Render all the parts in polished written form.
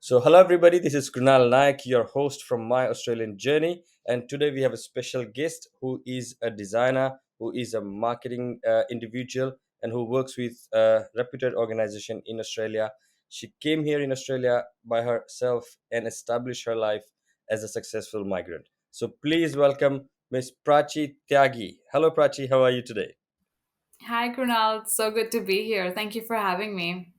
So, hello everybody, this is Krunal Nayak, your host from My Australian Journey. And today we have a special guest who is a designer, who is a marketing individual, and who works with a reputed organization in Australia. She came here in Australia by herself and established her life as a successful migrant. So, please welcome Miss Prachi Tyagi. Hello, Prachi, how are you today? Hi, Krunal. It's so good to be here. Thank you for having me.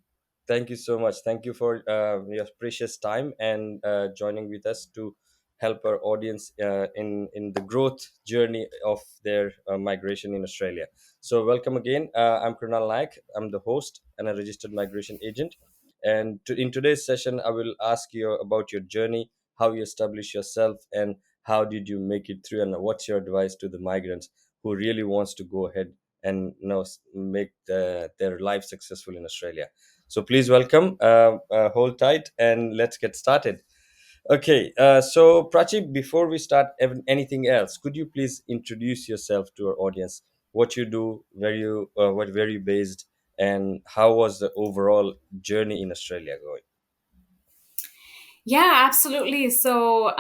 Thank you so much. Thank you for your precious time and joining with us to help our audience in the growth journey of their migration in Australia. So, welcome again. I'm Krunal Nayak. I'm the host and a registered migration agent. And in today's session, I will ask you about your journey, how you establish yourself, and how did you make it through, and what's your advice to the migrants who really wants to go ahead and make their life successful in Australia. So please welcome, hold tight, and let's get started. Okay, so Prachi, before we start anything else, could you please introduce yourself to our audience? What you do, where you based, and how was the overall journey in Australia going? Yeah, absolutely. So,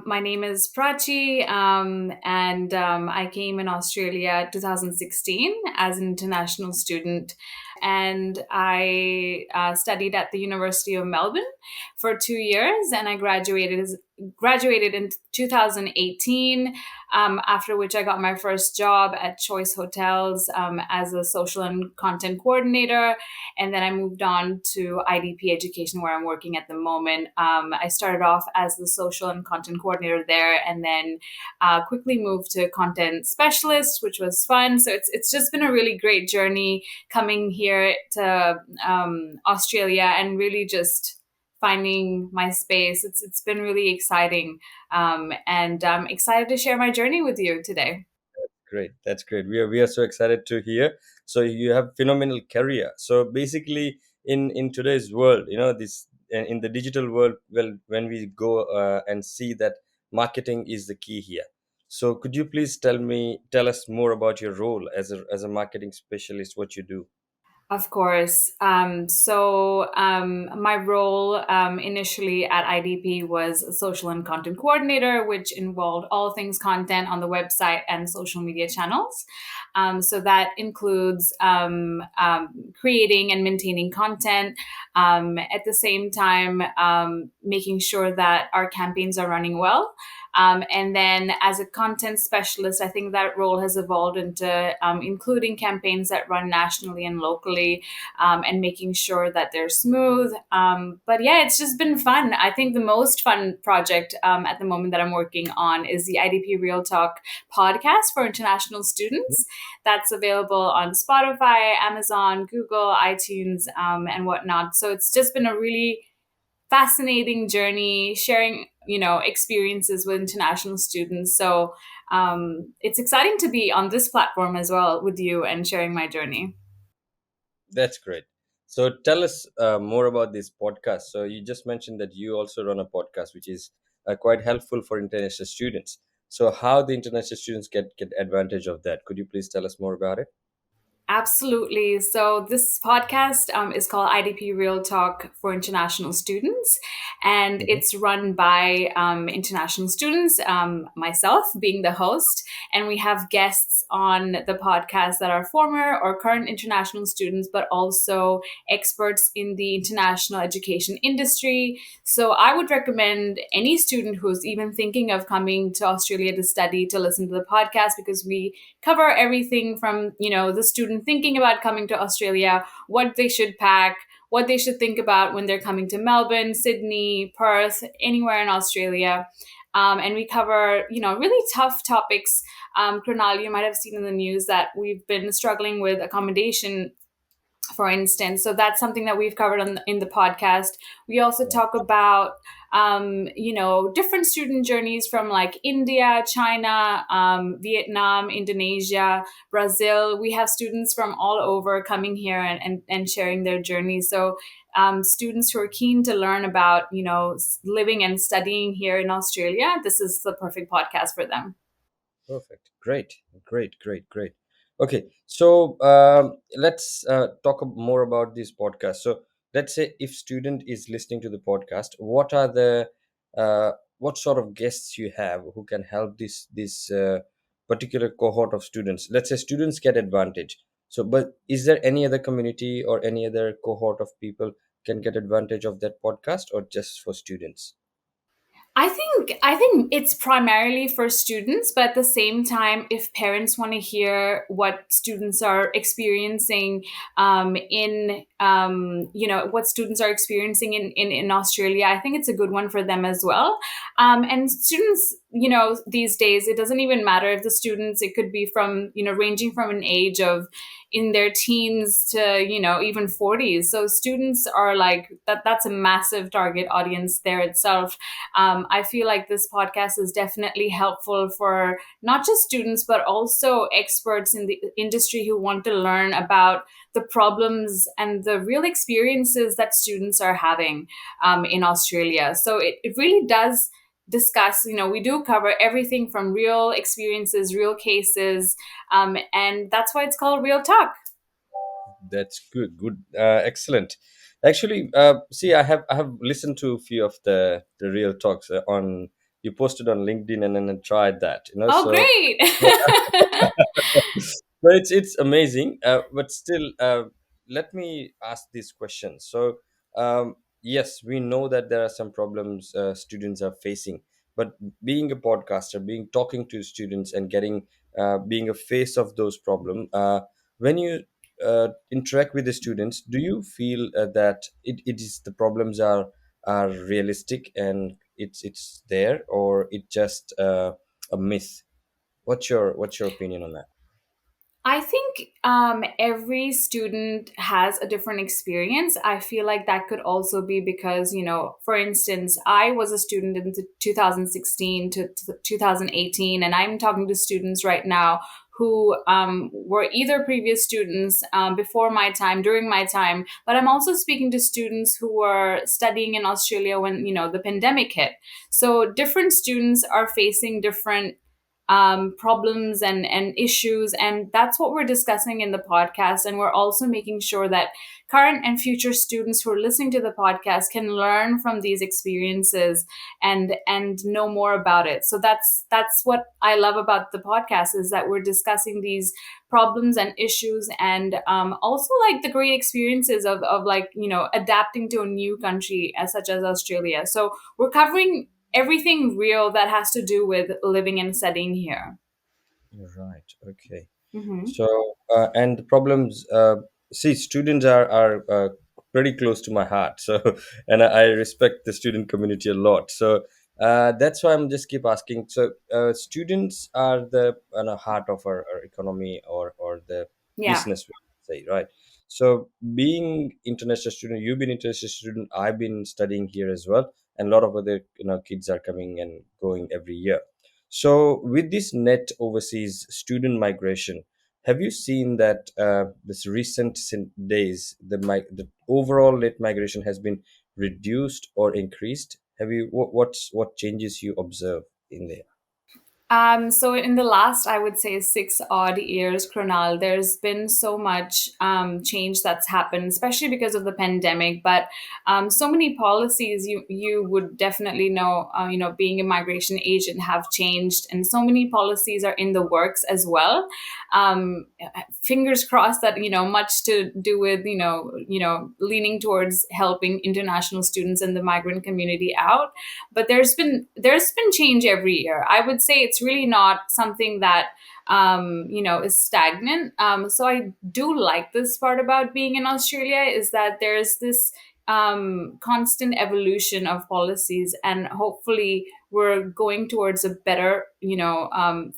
my name is Prachi, and I came in Australia 2016 as an international student, and I studied at the University of Melbourne for 2 years, and I graduated in 2018. After which, I got my first job at Choice Hotels as a social and content coordinator, and then I moved on to IDP Education, where I'm working at the moment. I started off as the social and content coordinator there, and then quickly moved to content specialist, which was fun. So it's just been a really great journey coming here to Australia and really just finding my space. It's been really exciting, and I'm excited to share my journey with you today. Great, that's great. We are so excited to hear. So you have phenomenal career. So basically, in today's world, this in the digital world, well, when we go and see that marketing is the key here. So could you please tell us more about your role as a marketing specialist? What you do? Of course. My role initially at IDP was a social and content coordinator, which involved all things content on the website and social media channels. So that includes creating and maintaining content, at the same time, making sure that our campaigns are running well. And then as a content specialist, I think that role has evolved into including campaigns that run nationally and locally, and making sure that they're smooth. But yeah, it's just been fun. I think the most fun project at the moment that I'm working on is the IDP Real Talk podcast for international students. That's available on Spotify, Amazon, Google, iTunes, and whatnot. So it's just been a really fascinating journey sharing experiences with international students. So it's exciting to be on this platform as well with you and sharing my journey. That's great. So tell us more about this podcast. So you just mentioned that you also run a podcast, which is quite helpful for international students. So how the international students get advantage of that? Could you please tell us more about it? Absolutely. So, this podcast is called IDP Real Talk for International Students, and Hmm. it's run by international students, myself being the host. And we have guests on the podcast that are former or current international students, but also experts in the international education industry. So, I would recommend any student who's even thinking of coming to Australia to study to listen to the podcast, because we cover everything from the student thinking about coming to Australia, what they should pack, what they should think about when they're coming to Melbourne, Sydney, Perth, anywhere in Australia. And we cover really tough topics. Krunal, you might have seen in the news that we've been struggling with accommodation, for instance. So that's something that we've covered in the podcast. We also talk about, different student journeys from like India, China, Vietnam, Indonesia, Brazil. We have students from all over coming here and sharing their journeys. So students who are keen to learn about, living and studying here in Australia, this is the perfect podcast for them. Perfect. Great. Great. Great. Great. Okay. So let's talk more about this podcast. So let's say if student is listening to the podcast, what are the what sort of guests you have who can help this particular cohort of students? Let's say students get advantage. So, but is there any other community or any other cohort of people can get advantage of that podcast, or just for students? I think it's primarily for students, but at the same time, if parents want to hear what students are experiencing in what students are experiencing in Australia, I think it's a good one for them as well. And students, these days it doesn't even matter if the students, it could be from ranging from an age of in their teens to even 40s. So students are like that's a massive target audience there itself. I feel like this podcast is definitely helpful for not just students, but also experts in the industry who want to learn about the problems and the real experiences that students are having in Australia. So it really does discuss, we do cover everything from real experiences, real cases, and that's why it's called Real Talk. That's good. Good. Excellent. Actually, see, I have listened to a few of the real talks on you posted on LinkedIn, and then I tried that. Oh, So great. but it's amazing. But still, let me ask this question. So, yes, we know that there are some problems students are facing, but being a podcaster, being talking to students and getting being a face of those problems, when you interact with the students, do you feel that it is the problems are realistic and it's there, or it just a myth? What's your opinion on that? I think every student has a different experience. I feel like that could also be because, for instance, I was a student in 2016 to 2018, and I'm talking to students right now who were either previous students before my time, during my time, but I'm also speaking to students who were studying in Australia when, the pandemic hit. So different students are facing different problems and issues, and that's what we're discussing in the podcast. And we're also making sure that current and future students who are listening to the podcast can learn from these experiences and know more about it. So that's what I love about the podcast, is that we're discussing these problems and issues, and also like the great experiences of like adapting to a new country as such as Australia. So we're covering everything real that has to do with living and studying here. Right. Okay. Hmm. So, and the problems, see, students are pretty close to my heart. So, and I respect the student community a lot. So, that's why I'm just keep asking. So, students are the heart of our economy, or the Yeah. business, we say, right? So, being international student, you've been international student. I've been studying here as well, and a lot of other kids are coming and going every year. So, with this net overseas student migration, have you seen that this recent days the overall net migration has been reduced or increased? Have you what changes you observe in there? So in the last, I would say 6 odd years, Krunal, there's been so much change that's happened, especially because of the pandemic. But so many policies you would definitely know, being a migration agent, have changed, and so many policies are in the works as well. Um, Fingers crossed that much to do with leaning towards helping international students and the migrant community out. But there's been change every year. I would say it's really not something that is stagnant. So I do like this part about being in Australia, is that there's this constant evolution of policies, and hopefully we're going towards a better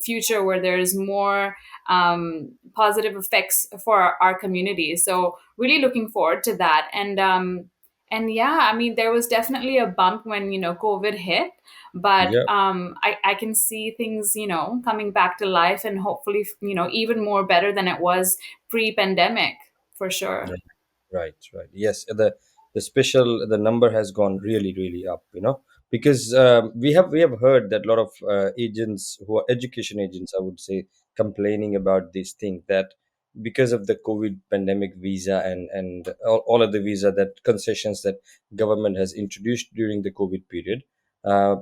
future where there's more positive effects for our community. So really looking forward to that. And yeah, I mean, there was definitely a bump when COVID hit, but Yeah. I can see things coming back to life, and hopefully even more better than it was pre-pandemic, for sure. Right, right. Yes, the number has gone really, really up. Because we have heard that a lot of agents who are education agents, I would say, complaining about this thing that because of the COVID pandemic visa and all of the visa that concessions that government has introduced during the COVID period, uh,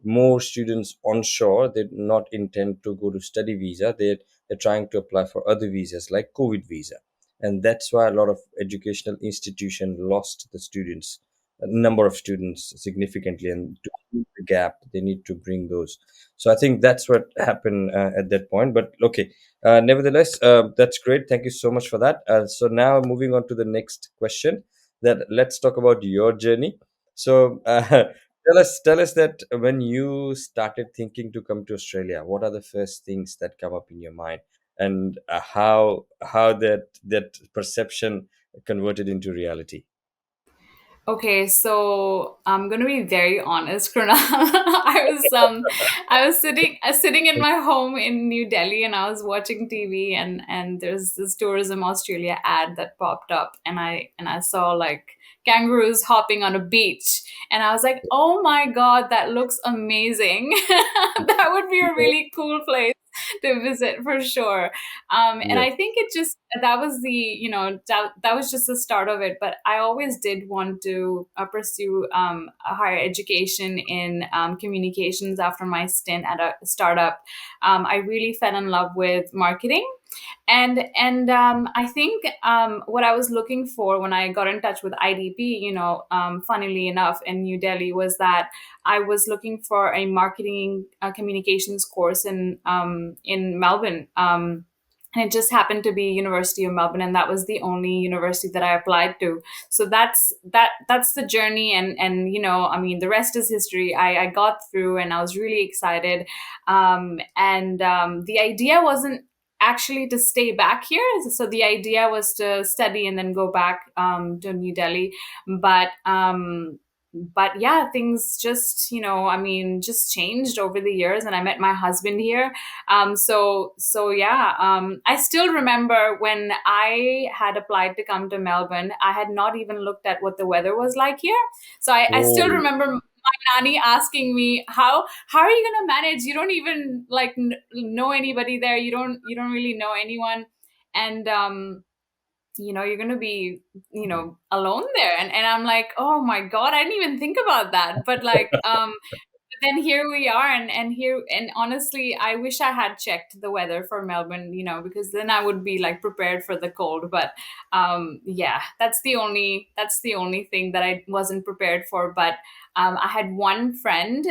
more students onshore they do not intend to go to study visa. They're trying to apply for other visas like COVID visa, and that's why a lot of educational institution lost the students, a number of students significantly, and to fill the gap they need to bring those. So I think that's what happened at that point. But okay, nevertheless, that's great. Thank you so much for that. So now moving on to the next question. That let's talk about your journey. So tell us that when you started thinking to come to Australia, what are the first things that come up in your mind, and how that perception converted into reality. Okay, so I'm gonna be very honest, Krunal. I was sitting in my home in New Delhi, and I was watching TV, and there's this Tourism Australia ad that popped up, and I saw like kangaroos hopping on a beach, and I was like, oh my god, that looks amazing. That would be a really cool place to visit for sure. And Yes. I think it just that was the that was just the start of it. But I always did want to pursue a higher education in communications after my stint at a startup. I really fell in love with marketing, and I think what I was looking for when I got in touch with IDP, funnily enough, in New Delhi, was that I was looking for a marketing communications course in Melbourne. And it just happened to be University of Melbourne, and that was the only university that I applied to. So that's the journey, and I mean, the rest is history. I got through, and I was really excited. And The idea wasn't actually to stay back here. So the idea was to study and then go back to New Delhi. But but yeah, things just, I mean, just changed over the years, and I met my husband here. So yeah, I still remember when I had applied to come to Melbourne, I had not even looked at what the weather was like here. So I still Oh, remember my nanny asking me, how are you going to manage? You don't even like know anybody there. You don't really know anyone. And you're going to be alone there. And I'm like, oh my god, I didn't even think about that. But like but then here we are, and honestly, I wish I had checked the weather for Melbourne, because then I would be like prepared for the cold. But yeah, that's the only thing that I wasn't prepared for. But I had one friend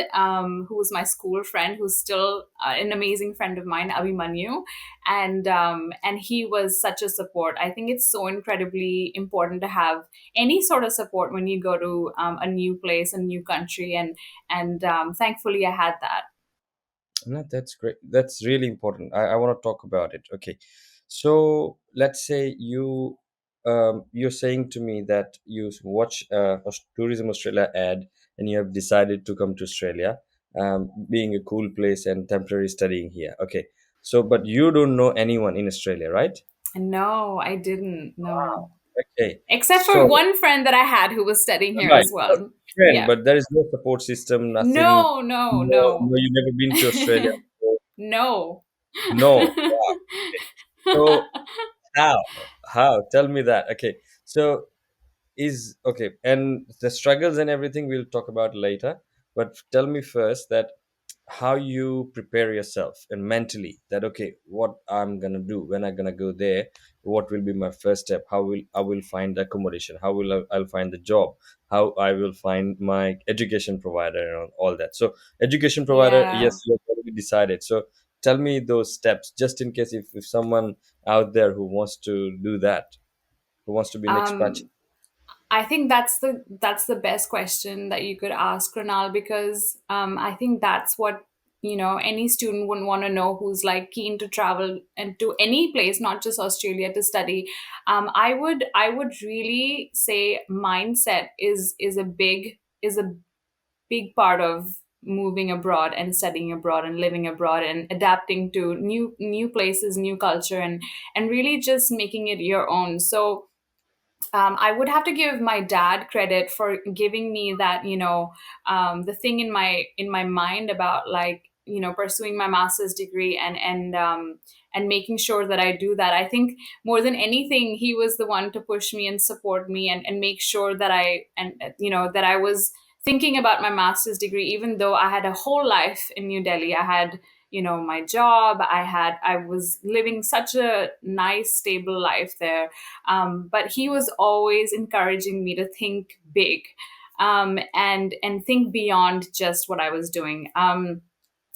who was my school friend, who's still an amazing friend of mine, Abhimanyu, and he was such a support. I think it's so incredibly important to have any sort of support when you go to a new place, a new country, and thankfully I had that. no, that's great. That's really important. I want to talk about it. Okay, so let's say you're saying to me that you watch Tourism Australia ad and you have decided to come to Australia, being a cool place and temporary studying here. Okay, so but you don't know anyone in Australia, right? No, I didn't. No, Okay, except for so one friend that I had who was studying here right, as well. friend, Yeah. but there is no support system, nothing. No, no, No, no, no, you never been to Australia. So, no. no. Wow. Okay. So how? How? Tell me that. Okay. So is okay, and the struggles and everything we'll talk about later. But tell me first that how you prepare yourself and mentally that okay, what I'm gonna do when I'm gonna go there, what will be my first step, how will I will find accommodation, how will I'll find the job, how I will find my education provider and all that. So education provider, Yeah. yes, you have already decided. So tell me those steps just in case if someone out there who wants to do that, who wants to be an expat. Um, I think that's the best question that you could ask, Ronald, because I think that's what any student would want to know who's like keen to travel and to any place, not just Australia, to study. I would really say mindset is a big part of moving abroad and studying abroad and living abroad and adapting to new places, new culture, and really just making it your own. So I would have to give my dad credit for giving me that, the thing in my mind about like pursuing my master's degree, and making sure that I do that. I think more than anything, he was the one to push me and support me, and make sure that I was thinking about my master's degree, even though I had a whole life in New Delhi. I had my job. I was living such a nice, stable life there. But he was always encouraging me to think big, and think beyond just what I was doing.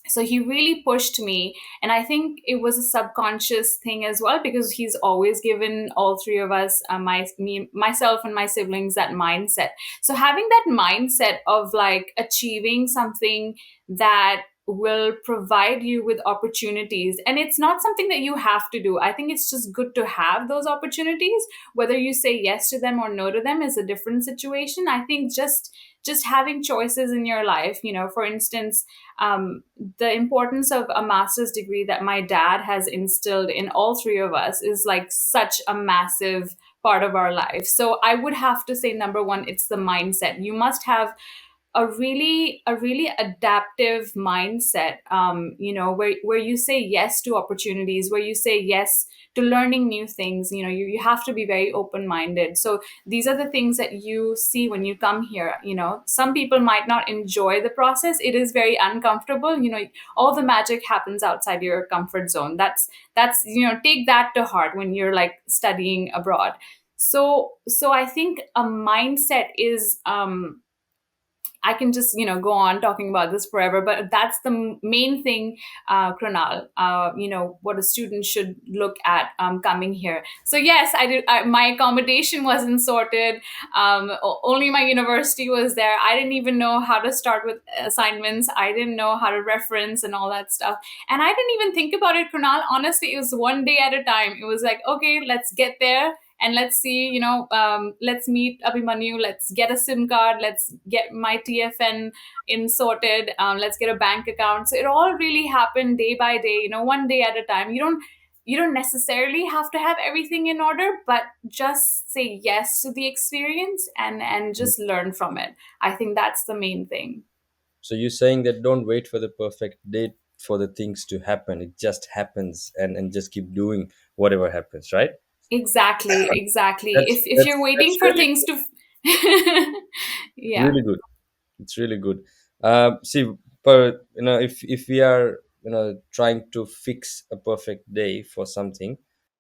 So he really pushed me, and I think it was a subconscious thing as well, because he's always given all three of us, myself and my siblings, that mindset. So having that mindset of like achieving something that will provide you with opportunities, and it's not something that you have to do. I think it's just good to have those opportunities. Whether you say yes to them or no to them is a different situation. I think just having choices in your life, for instance, the importance of a master's degree that my dad has instilled in all three of us is like such a massive part of our life. So I would have to say, number one, it's the mindset. You must have a really adaptive mindset, where you say yes to opportunities, where you say yes to learning new things. You have to be very open minded. So these are the things that you see when you come here. Some people might not enjoy the process. It is very uncomfortable. All the magic happens outside your comfort zone. That's take that to heart when you're like studying abroad. So I think a mindset is, I can just go on talking about this forever, but that's the main thing, Krunal. What a student should look at coming here. So yes, I did. My accommodation wasn't sorted. Only my university was there. I didn't even know how to start with assignments. I didn't know how to reference and all that stuff. And I didn't even think about it, Krunal. Honestly, it was one day at a time. It was like, okay, let's get there and let's see, let's meet Abhimanyu, let's get a SIM card, let's get my TFN in sorted, let's get a bank account. So it all really happened day by day, one day at a time. You don't necessarily have to have everything in order, but just say yes to the experience, and just learn from it. I think that's the main thing. So you're saying that don't wait for the perfect date for the things to happen. It just happens, and just keep doing whatever happens, right? Exactly, exactly. That's If that's you're waiting that's for really things to yeah. really good. It's really good. See, per if we are trying to fix a perfect day for something,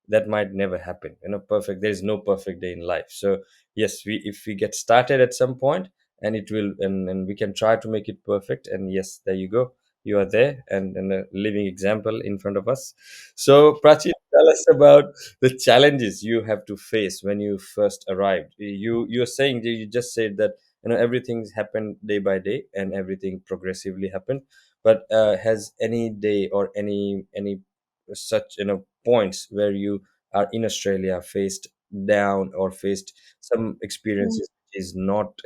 that might never happen. Perfect. There is no perfect day in life. So yes, we if we get started at some point, and it will, and we can try to make it perfect. And yes, there you go. You are there, and a living example in front of us. So Prachi, tell us about the challenges you have to face when you first arrived. You're saying that you just said that everything's happened day by day and everything progressively happened, but has any day or any such points where you are in Australia faced down or faced some experiences which is not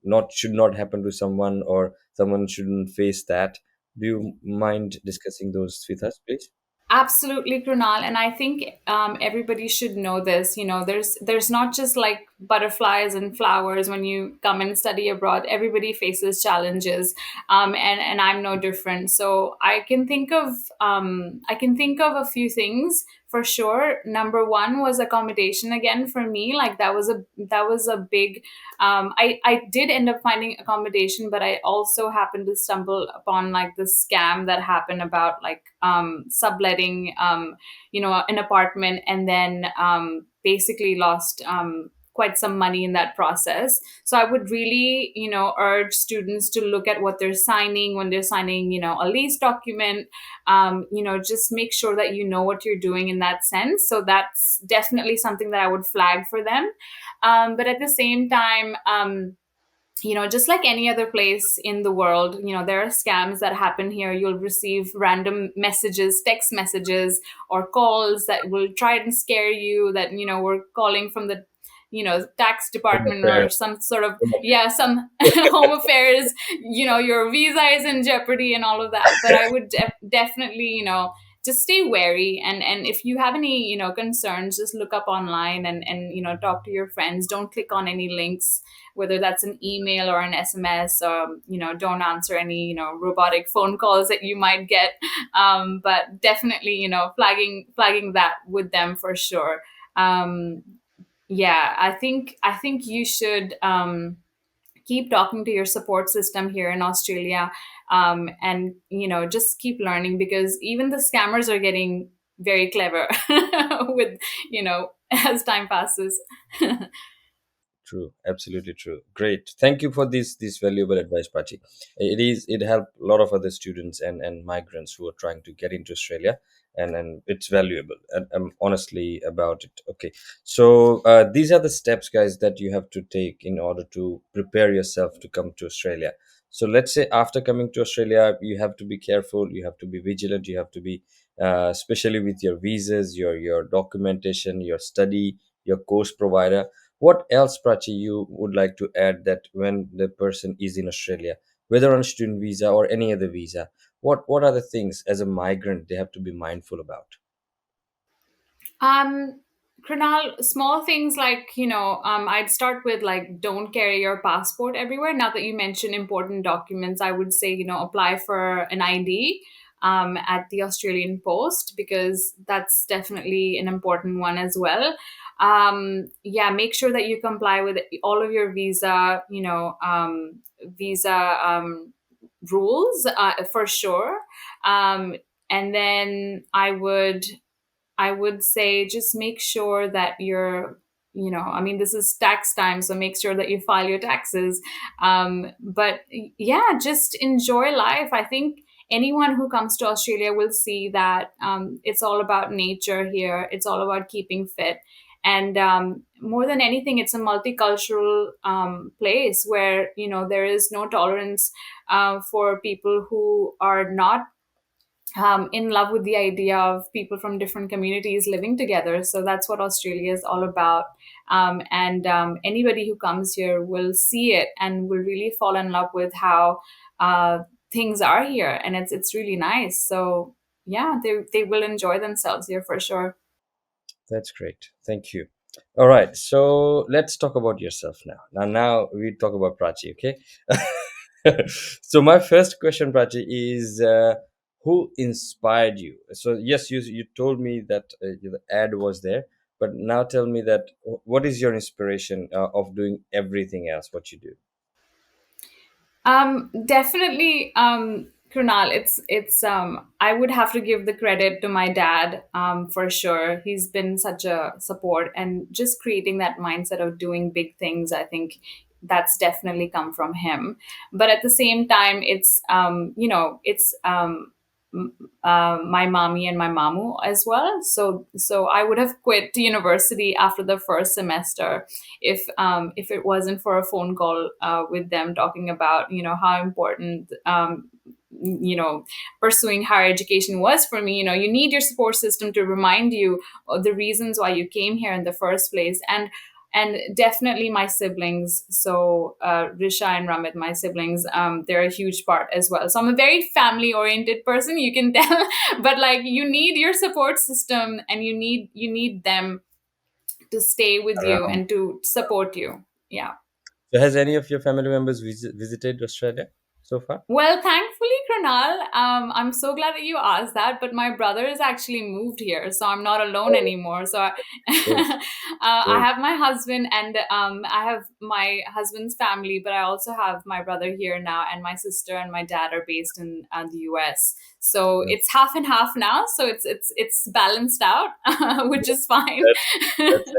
not should not happen to someone, or someone shouldn't face that? Do you mind discussing those with us, please? Absolutely, Krunal, and I think everybody should know this. There's not just like butterflies and flowers when you come and study abroad. Everybody faces challenges, and I'm no different. So I can think of a few things for sure. Number one was accommodation again for me. Like that was a big. I did end up finding accommodation, but I also happened to stumble upon like this scam that happened about like subletting an apartment, and then basically lost quite some money in that process. So I would really urge students to look at what they're signing when they're signing a lease document. Just make sure that you know what you're doing in that sense. So that's definitely something that I would flag for them. But at the same time, just like any other place in the world, there are scams that happen here. You'll receive random messages, text messages, or calls that will try and scare you that, we're calling from the, tax Home department or affairs. some sort of, Home affairs. yeah, some home affairs, your visa is in jeopardy and all of that. But I would definitely, just stay wary, and if you have any concerns, just look up online, and talk to your friends. Don't click on any links, whether that's an email or an SMS, or don't answer any robotic phone calls that you might get. But definitely flagging that with them for sure. um yeah, I think you should keep talking to your support system here in Australia, and just keep learning, because even the scammers are getting very clever with as time passes. True, absolutely true. Great. Thank you for this valuable advice, Prachi. It helped a lot of other students and migrants who are trying to get into Australia, and it's valuable. And I'm honestly about it. Okay, so these are the steps, guys, that you have to take in order to prepare yourself to come to Australia. So let's say after coming to Australia, you have to be careful. You have to be vigilant. You have to be, especially with your visas, your documentation, your study, your course provider. What else, Prachi, you would like to add that when the person is in Australia, whether on a student visa or any other visa, what are the things as a migrant they have to be mindful about? Um, Krunal, small things like, I'd start with like, don't carry your passport everywhere. Now that you mentioned important documents, I would say, apply for an ID at the Australian Post, because that's definitely an important one as well. Yeah, make sure that you comply with all of your visa rules for sure. Um, and then I would say just make sure that I mean, this is tax time, so make sure that you file your taxes. But yeah, just enjoy life. I think anyone who comes to Australia will see that it's all about nature here, it's all about keeping fit. And more than anything, it's a multicultural place where, there is no tolerance for people who are not in love with the idea of people from different communities living together. So that's what Australia is all about. And anybody who comes here will see it and will really fall in love with how things are here, and it's really nice. So yeah, they will enjoy themselves here for sure. That's great. Thank you. All right, so let's talk about yourself now. Now we talk about Prachi, okay? So my first question, Prachi, is who inspired you? So yes, you told me that the ad was there, but now tell me that what is your inspiration of doing everything else what you do? Definitely, Krunal. It's. I would have to give the credit to my dad. For sure, he's been such a support, and just creating that mindset of doing big things. I think that's definitely come from him. But at the same time, it's my mommy and my mamu as well. So I would have quit university after the first semester if it wasn't for a phone call with them talking about how important pursuing higher education was for me. You need your support system to remind you of the reasons why you came here in the first place. And definitely my siblings. So Risha and Ramit, my siblings, they're a huge part as well. So I'm a very family oriented person, you can tell. But like, you need your support system, and you need them to stay with you Around. and to support you. Yeah. So has any of your family members visited Australia so far? Well, thankfully, Kranal, I'm so glad that you asked that. But my brother has actually moved here, so I'm not alone Oh, anymore. So great, I great. have my husband, and I have my husband's family, but I also have my brother here now, and my sister and my dad are based in the US. So Okay. it's half and half now. So it's balanced out, which is fine. That's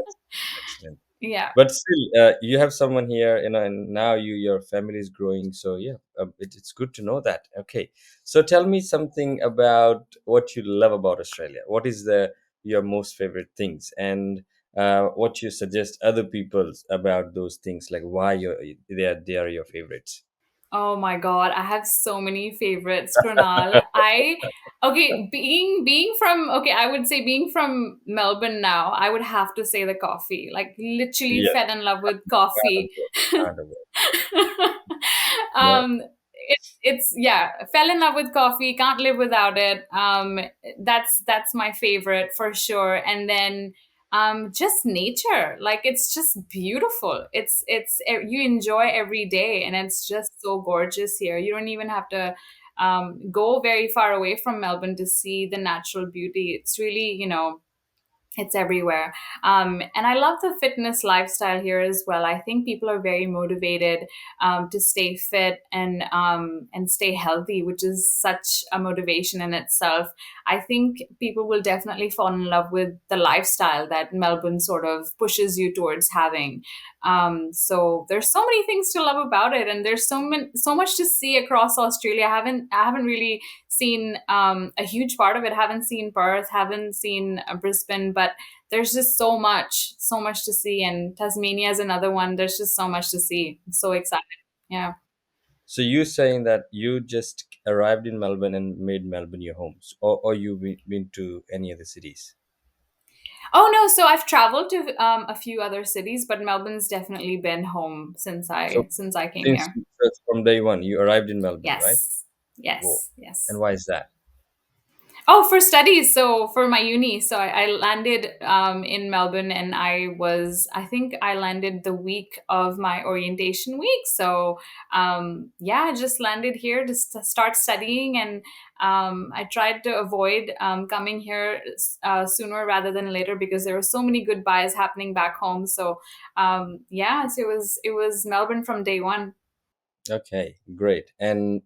excellent. Yeah. But still, you have someone here, and now your family is growing. So yeah, it's good to know that. Okay, so tell me something about what you love about Australia. What is the your most favorite things, and what you suggest other people about those things, like why they are your favorites. Oh my God, I have so many favorites, Krunal. Being from, I would say being from Melbourne now, I would have to say the coffee. Like, literally Yes, fell in love with can't coffee. avoid, can't avoid. No, um It's yeah, fell in love with coffee, can't live without it. That's my favorite for sure. And then just nature, like it's just beautiful. You enjoy every day, and it's just so gorgeous here. You don't even have to go very far away from Melbourne to see the natural beauty. It's really, it's everywhere. And I love the fitness lifestyle here as well. I think people are very motivated to stay fit and stay healthy, which is such a motivation in itself. I think people will definitely fall in love with the lifestyle that Melbourne sort of pushes you towards having. So there's so many things to love about it, and there's so much to see across Australia. I haven't really seen a huge part of it. Haven't seen Perth, haven't seen Brisbane, but there's just so much to see. And Tasmania is another one. There's just so much to see. I'm so excited. Yeah. So you saying that you just arrived in Melbourne and made Melbourne your home, or you been to any other cities? Oh no, so I've traveled to a few other cities, but Melbourne's definitely been home since So I came since here. from day one, you arrived in Melbourne, right? Yes. Whoa. Yes. And Yes. why is that? Oh, for studies. So for my uni, so I landed in Melbourne, and I think I landed the week of my orientation week. So yeah, I just landed here to start studying, and I tried to avoid coming here sooner rather than later because there were so many goodbyes happening back home. So yeah, so it was Melbourne from day one. Okay, great. And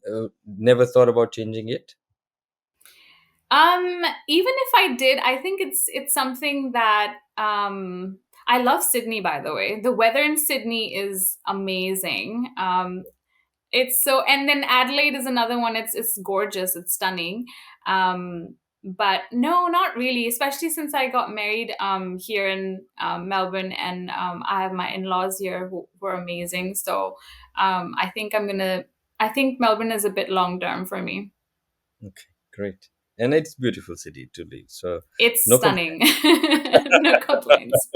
never thought about changing it? Even if I did, I think it's something that I love Sydney, by the way. The weather in Sydney is amazing. It's so, and then Adelaide is another one. It's gorgeous, it's stunning. But no, not really, especially since I got married here in Melbourne, and I have my in-laws here who are amazing. So I think Melbourne is a bit long term for me. Okay, great. And it's beautiful city to live. So It's no complaint. stunning. No complaints.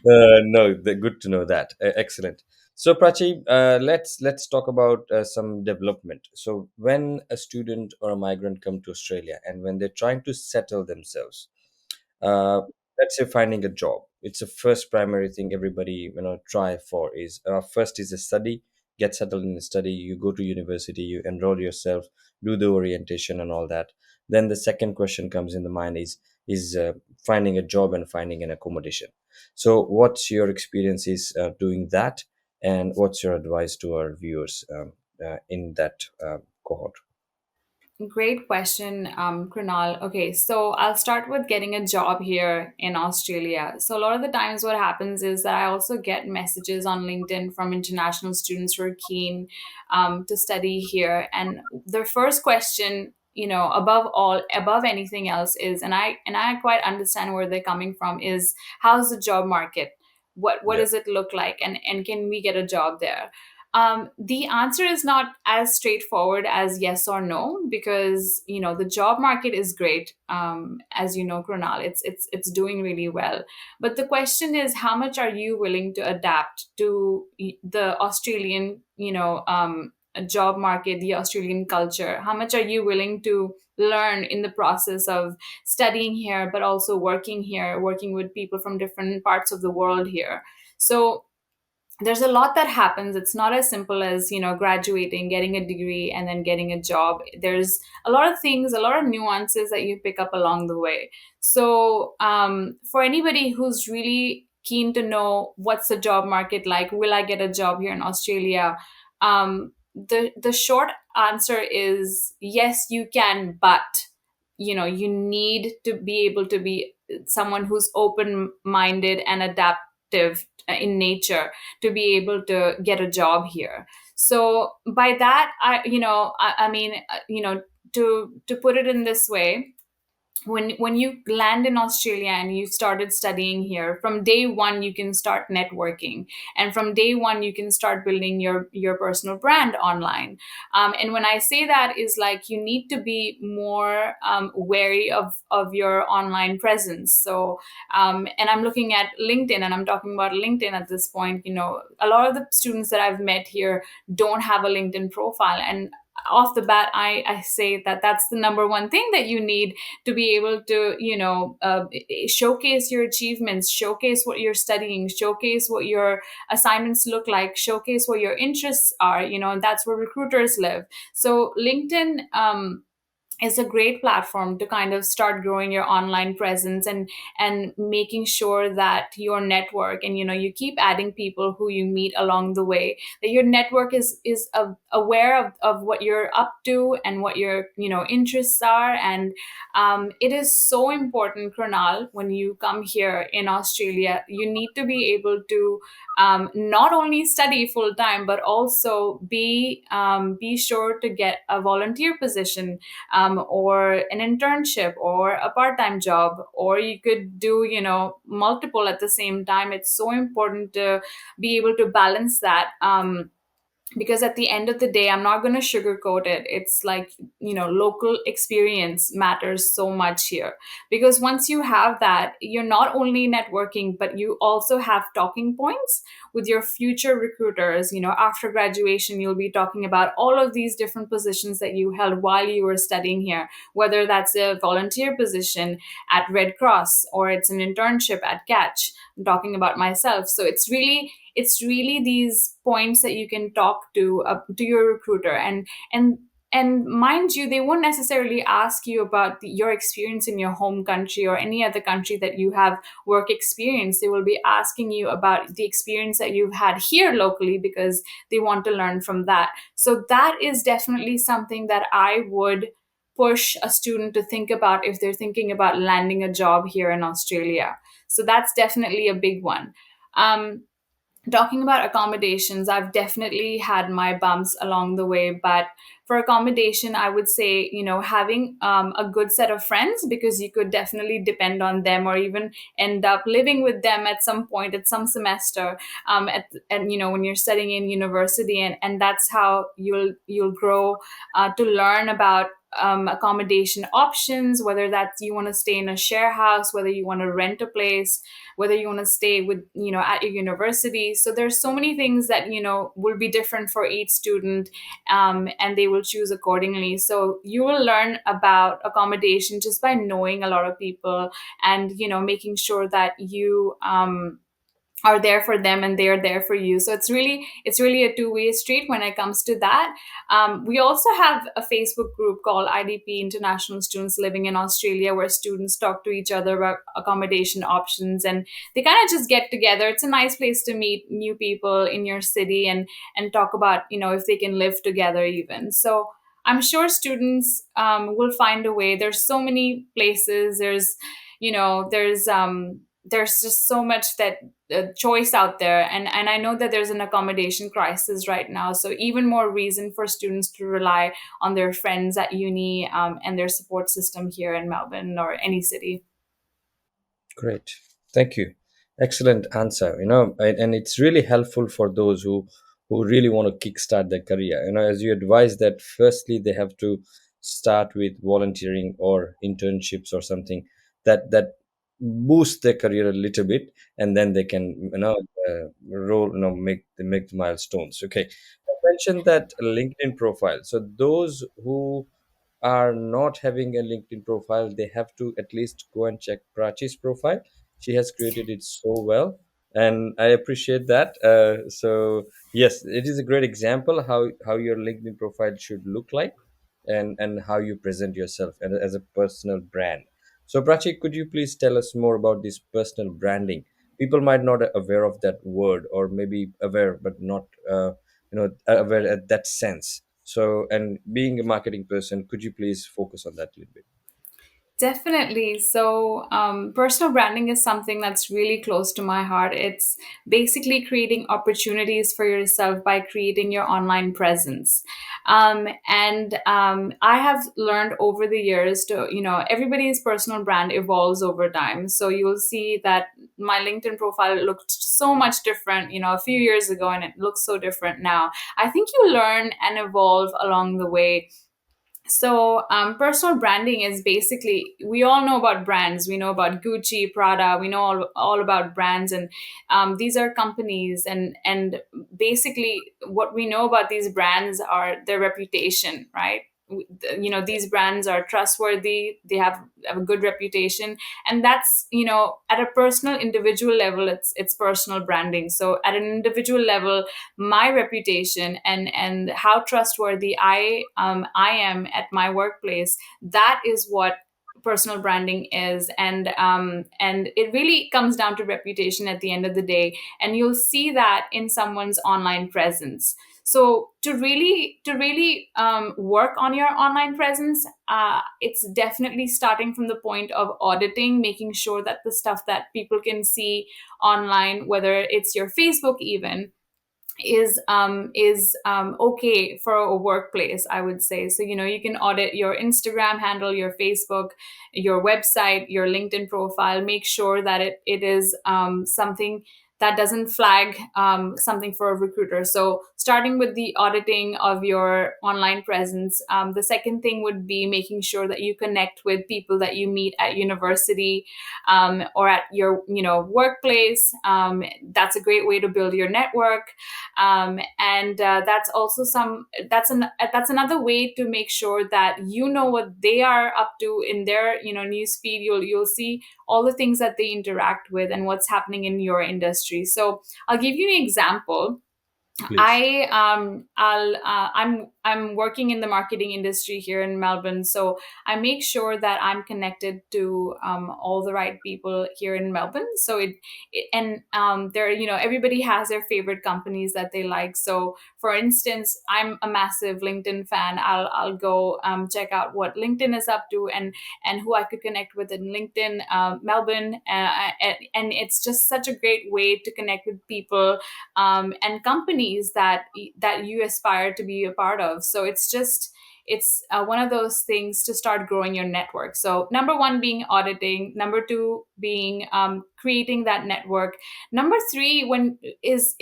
No, good to know that. Excellent. So Prachi, let's talk about some development. So when a student or a migrant come to Australia and when they're trying to settle themselves, uh, let's say finding a job, it's the first primary thing everybody try for is first is a study, get settled in the study, you go to university, you enroll yourself, do the orientation and all that. Then the second question comes in the mind is finding a job and finding an accommodation. So what's your experiences doing that, and what's your advice to our viewers in that cohort? Great question, Krunal. Okay, so I'll start with getting a job here in Australia. So a lot of the times, what happens is that I also get messages on LinkedIn from international students who are keen to study here, and their first question, above anything else, is, and I quite understand where they're coming from, is how's the job market? What Yeah. does it look like, and can we get a job there? The answer is not as straightforward as yes or no, because the job market is great. As you know, Kronal, it's doing really well. But the question is, how much are you willing to adapt to the Australian, job market, the Australian culture? How much are you willing to learn in the process of studying here, but also working here, working with people from different parts of the world here? So there's a lot that happens. It's not as simple as graduating, getting a degree, and then getting a job. There's a lot of things, a lot of nuances that you pick up along the way. So for anybody who's really keen to know what's the job market like, will I get a job here in Australia, the short answer is yes, you can, but you need to be able to be someone who's open minded and adaptive in nature to be able to get a job here. So by that, I mean, to put it in this way, when you land in Australia and you started studying here, from day one you can start networking, and from day one you can start building your personal brand online. And when I say that, is like you need to be more wary of your online presence. So and I'm looking at LinkedIn, and I'm talking about LinkedIn at this point. A lot of the students that I've met here don't have a LinkedIn profile, and off the bat I say that that's the number one thing that you need to be able to showcase your achievements, showcase what you're studying, showcase what your assignments look like, showcase what your interests are, and that's where recruiters live. So LinkedIn is a great platform to kind of start growing your online presence, and making sure that your network, and you keep adding people who you meet along the way, that your network is aware of what you're up to and what your interests are. And it is so important, Kronal, when you come here in Australia, you need to be able to not only study full time, but also be sure to get a volunteer position, or an internship or a part-time job, or you could do multiple at the same time. It's so important to be able to balance that. Because at the end of the day, I'm not going to sugarcoat it, it's like local experience matters so much here. Because once you have that, you're not only networking, but you also have talking points with your future recruiters. After graduation, you'll be talking about all of these different positions that you held while you were studying here, whether that's a volunteer position at Red Cross or it's an internship at Catch. I'm talking about myself. So it's really these points that you can talk to your recruiter. And mind you, they won't necessarily ask you about your experience in your home country or any other country that you have work experience. They will be asking you about the experience that you've had here locally, because they want to learn from that. So that is definitely something that I would push a student to think about if they're thinking about landing a job here in Australia. So that's definitely a big one. um, Talking about accommodations, I've definitely had my bumps along the way, but for accommodation, I would say, having a good set of friends, because you could definitely depend on them, or even end up living with them at some point, at some semester, and when you're studying in university, and that's how you'll grow to learn about accommodation options, whether that's you want to stay in a share house, whether you want to rent a place, whether you want to stay with at your university. So there's so many things that will be different for each student, and they will choose accordingly. So you will learn about accommodation just by knowing a lot of people, and making sure that you are there for them and they're there for you. So it's really a two-way street when it comes to that. We also have a Facebook group called IDP, International Students Living in Australia, where students talk to each other about accommodation options, and they kind of just get together. It's a nice place to meet new people in your city, and talk about if they can live together even. So I'm sure students will find a way. There's so many places. There's just so much that choice out there, and I know that there's an accommodation crisis right now, so even more reason for students to rely on their friends at uni, and their support system here in Melbourne or any city. Great. Thank you. Excellent answer. And it's really helpful for those who really want to kickstart their career. As you advise that firstly they have to start with volunteering or internships or something that boost their career a little bit, and then they can roll make the milestones. Okay. I mentioned that LinkedIn profile. So those who are not having a LinkedIn profile, they have to at least go and check Prachi's profile. She has created it so well, and I appreciate that. So yes, it is a great example how your LinkedIn profile should look like, and how you present yourself as a personal brand. So Prachi, could you please tell us more about this personal branding? People might not aware of that word, or maybe aware but not aware at that sense. So, and being a marketing person, could you please focus on that a little bit? Definitely. So, personal branding is something that's really close to my heart. It's basically creating opportunities for yourself by creating your online presence. And I have learned over the years to, everybody's personal brand evolves over time. So, you'll see that my LinkedIn profile looked so much different, a few years ago, and it looks so different now. I think you learn and evolve along the way. So, personal branding is basically, we all know about brands. We know about Gucci, Prada. We know all about brands, and these are companies. And basically, what we know about these brands are their reputation, right? These brands are trustworthy. They have a good reputation, and that's, at a personal individual level, it's personal branding. So, at an individual level, my reputation and how trustworthy I am at my workplace, that is what personal branding is. And it really comes down to reputation at the end of the day, and you'll see that in someone's online presence. So to really work on your online presence, it's definitely starting from the point of auditing, making sure that the stuff that people can see online, whether it's your Facebook even, is okay for a workplace, I would say. So, you can audit your Instagram handle, your Facebook, your website, your LinkedIn profile. Make sure that it is something that doesn't flag something for a recruiter. So, starting with the auditing of your online presence, the second thing would be making sure that you connect with people that you meet at university, or at your workplace. That's a great way to build your network. And that's also that's another way to make sure that you know what they are up to in their news feed. You'll see all the things that they interact with and what's happening in your industry. So I'll give you an example. Please. I'm working in the marketing industry here in Melbourne, so I make sure that I'm connected to all the right people here in Melbourne. So it and there, everybody has their favorite companies that they like. So for instance, I'm a massive LinkedIn fan. I'll go check out what LinkedIn is up to, and who I could connect with in LinkedIn Melbourne, and it's just such a great way to connect with people and companies that you aspire to be a part of. So it's one of those things to start growing your network. So number one being auditing, number two being creating that network, number three when is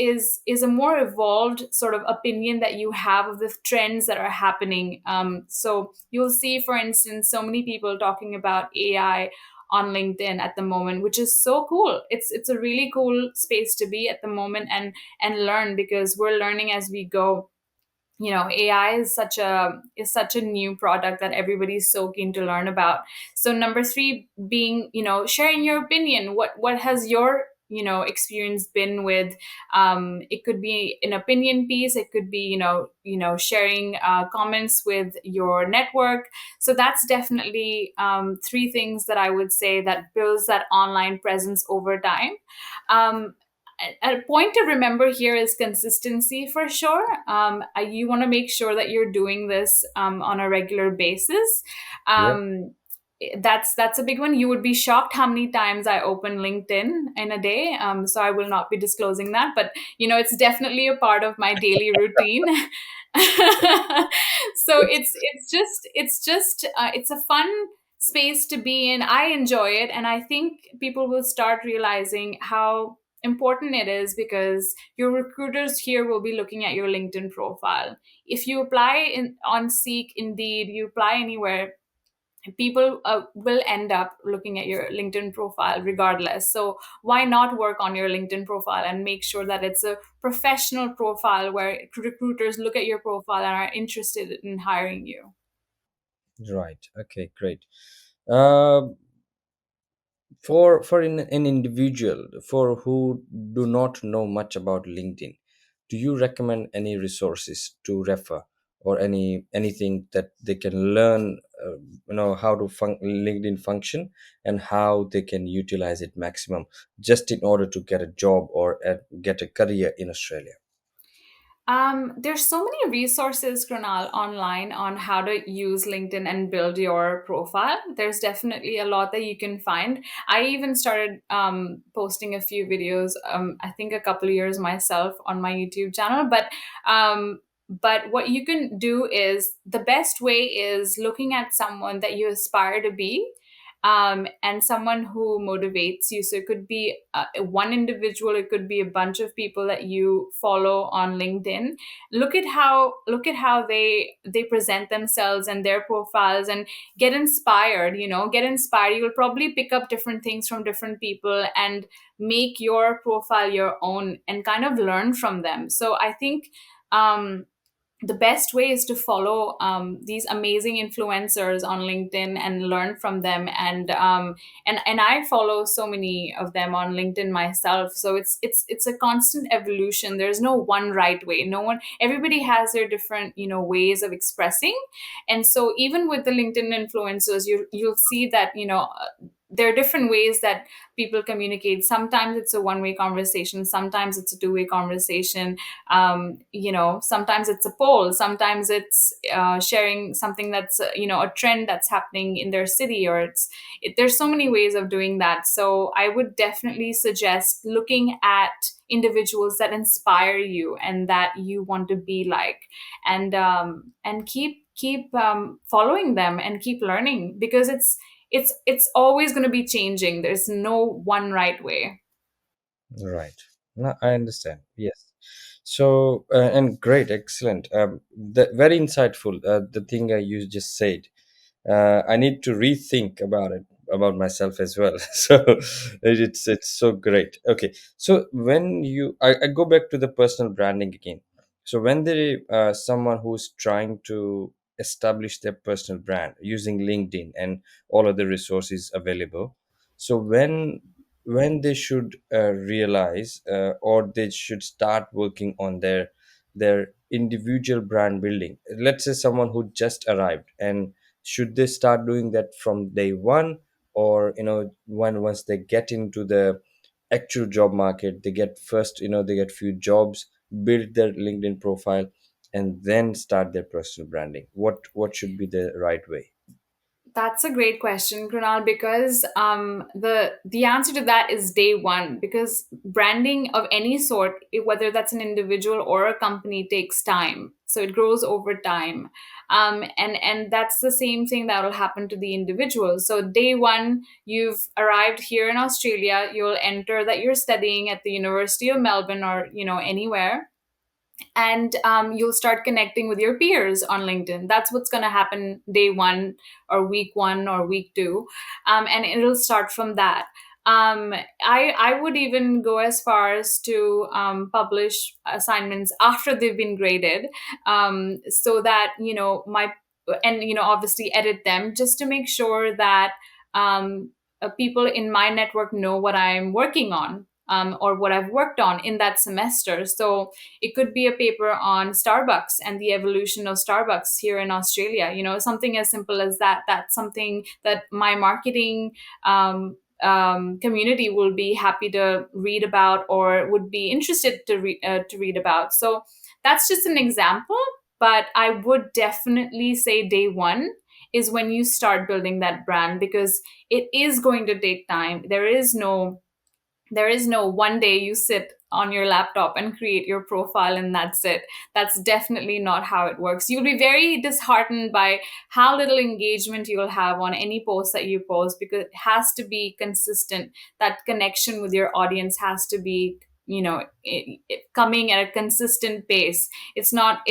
a more evolved sort of opinion that you have of the trends that are happening. So you'll see, for instance, so many people talking about AI on LinkedIn at the moment, which is so cool. It's a really cool space to be at the moment, and learn, because we're learning as we go. AI is such a new product that everybody's so keen to learn about. So number three being, sharing your opinion. What has your experience been with, it could be an opinion piece, it could be sharing comments with your network. So that's definitely three things that I would say that builds that online presence over time. A point to remember here is consistency, for sure. You want to make sure that you're doing this on a regular basis. Yeah. That's a big one. You would be shocked how many times I open LinkedIn in a day. So I will not be disclosing that, but it's definitely a part of my daily routine. So it's a fun space to be in. I enjoy it, and I think people will start realizing how important it is, because your recruiters here will be looking at your LinkedIn profile. If you apply on Seek, Indeed, you apply anywhere, people will end up looking at your LinkedIn profile regardless. So why not work on your LinkedIn profile and make sure that it's a professional profile where recruiters look at your profile and are interested in hiring you? Right. Okay, great. uh, for an individual for who do not know much about LinkedIn, do you recommend any resources to refer, or anything that they can learn, how to LinkedIn function, and how they can utilize it maximum, just in order to get a job or get a career in Australia? There's so many resources, Krunal, online on how to use LinkedIn and build your profile. There's definitely a lot that you can find. I even started posting a few videos, I think a couple of years myself on my YouTube channel. But what you can do is the best way is looking at someone that you aspire to be, and someone who motivates you. So it could be one individual, it could be a bunch of people that you follow on LinkedIn. Look at how they present themselves and their profiles, and get inspired. Get inspired. You'll probably pick up different things from different people and make your profile your own and kind of learn from them. So I think um, the best way is to follow these amazing influencers on LinkedIn and learn from them. And I follow so many of them on LinkedIn myself. So it's a constant evolution. There's no one right way. No one. Everybody has their different ways of expressing. And so even with the LinkedIn influencers, you'll see that there are different ways that people communicate. Sometimes it's a one-way conversation. Sometimes it's a two-way conversation. Sometimes it's a poll, sometimes it's sharing something that's a trend that's happening in their city, or there's so many ways of doing that. So I would definitely suggest looking at individuals that inspire you and that you want to be like, and keep following them and keep learning, because it's always going to be changing. There's no one right way. Right. No, I understand. Yes. So, and great, excellent. Very insightful. The thing you just said, I need to rethink about it, about myself as well. So it's so great. Okay, so when I go back to the personal branding again. So when there someone who's trying to establish their personal brand using LinkedIn and all other resources available, so when they should realize, or they should start working on their individual brand building. Let's say someone who just arrived, and should they start doing that from day one, or when once they get into the actual job market, they get first, they get few jobs, build their LinkedIn profile, and then start their personal branding? What should be the right way? That's a great question, Krunal, because the answer to that is day one. Because branding of any sort, whether that's an individual or a company, takes time. So it grows over time, and that's the same thing that will happen to the individual. So day one, you've arrived here in Australia. You'll enter that you're studying at the University of Melbourne, or anywhere, and you'll start connecting with your peers on LinkedIn. That's what's going to happen day one, or week one, or week two, and it'll start from that. I would even go as far as to publish assignments after they've been graded, so that my and obviously edit them, just to make sure that um, people in my network know what I'm working on, or what I've worked on in that semester. So it could be a paper on Starbucks and the evolution of Starbucks here in Australia. Something as simple as that. That's something that my marketing community will be happy to read about, or would be interested to read about. So that's just an example, but I would definitely say day one is when you start building that brand, because it is going to take time. There is no one day you sit on your laptop and create your profile and that's it. That's definitely not how it works. You'll be very disheartened by how little engagement you'll have on any post that you post, because it has to be consistent. That connection with your audience has to be coming at a consistent pace. It's not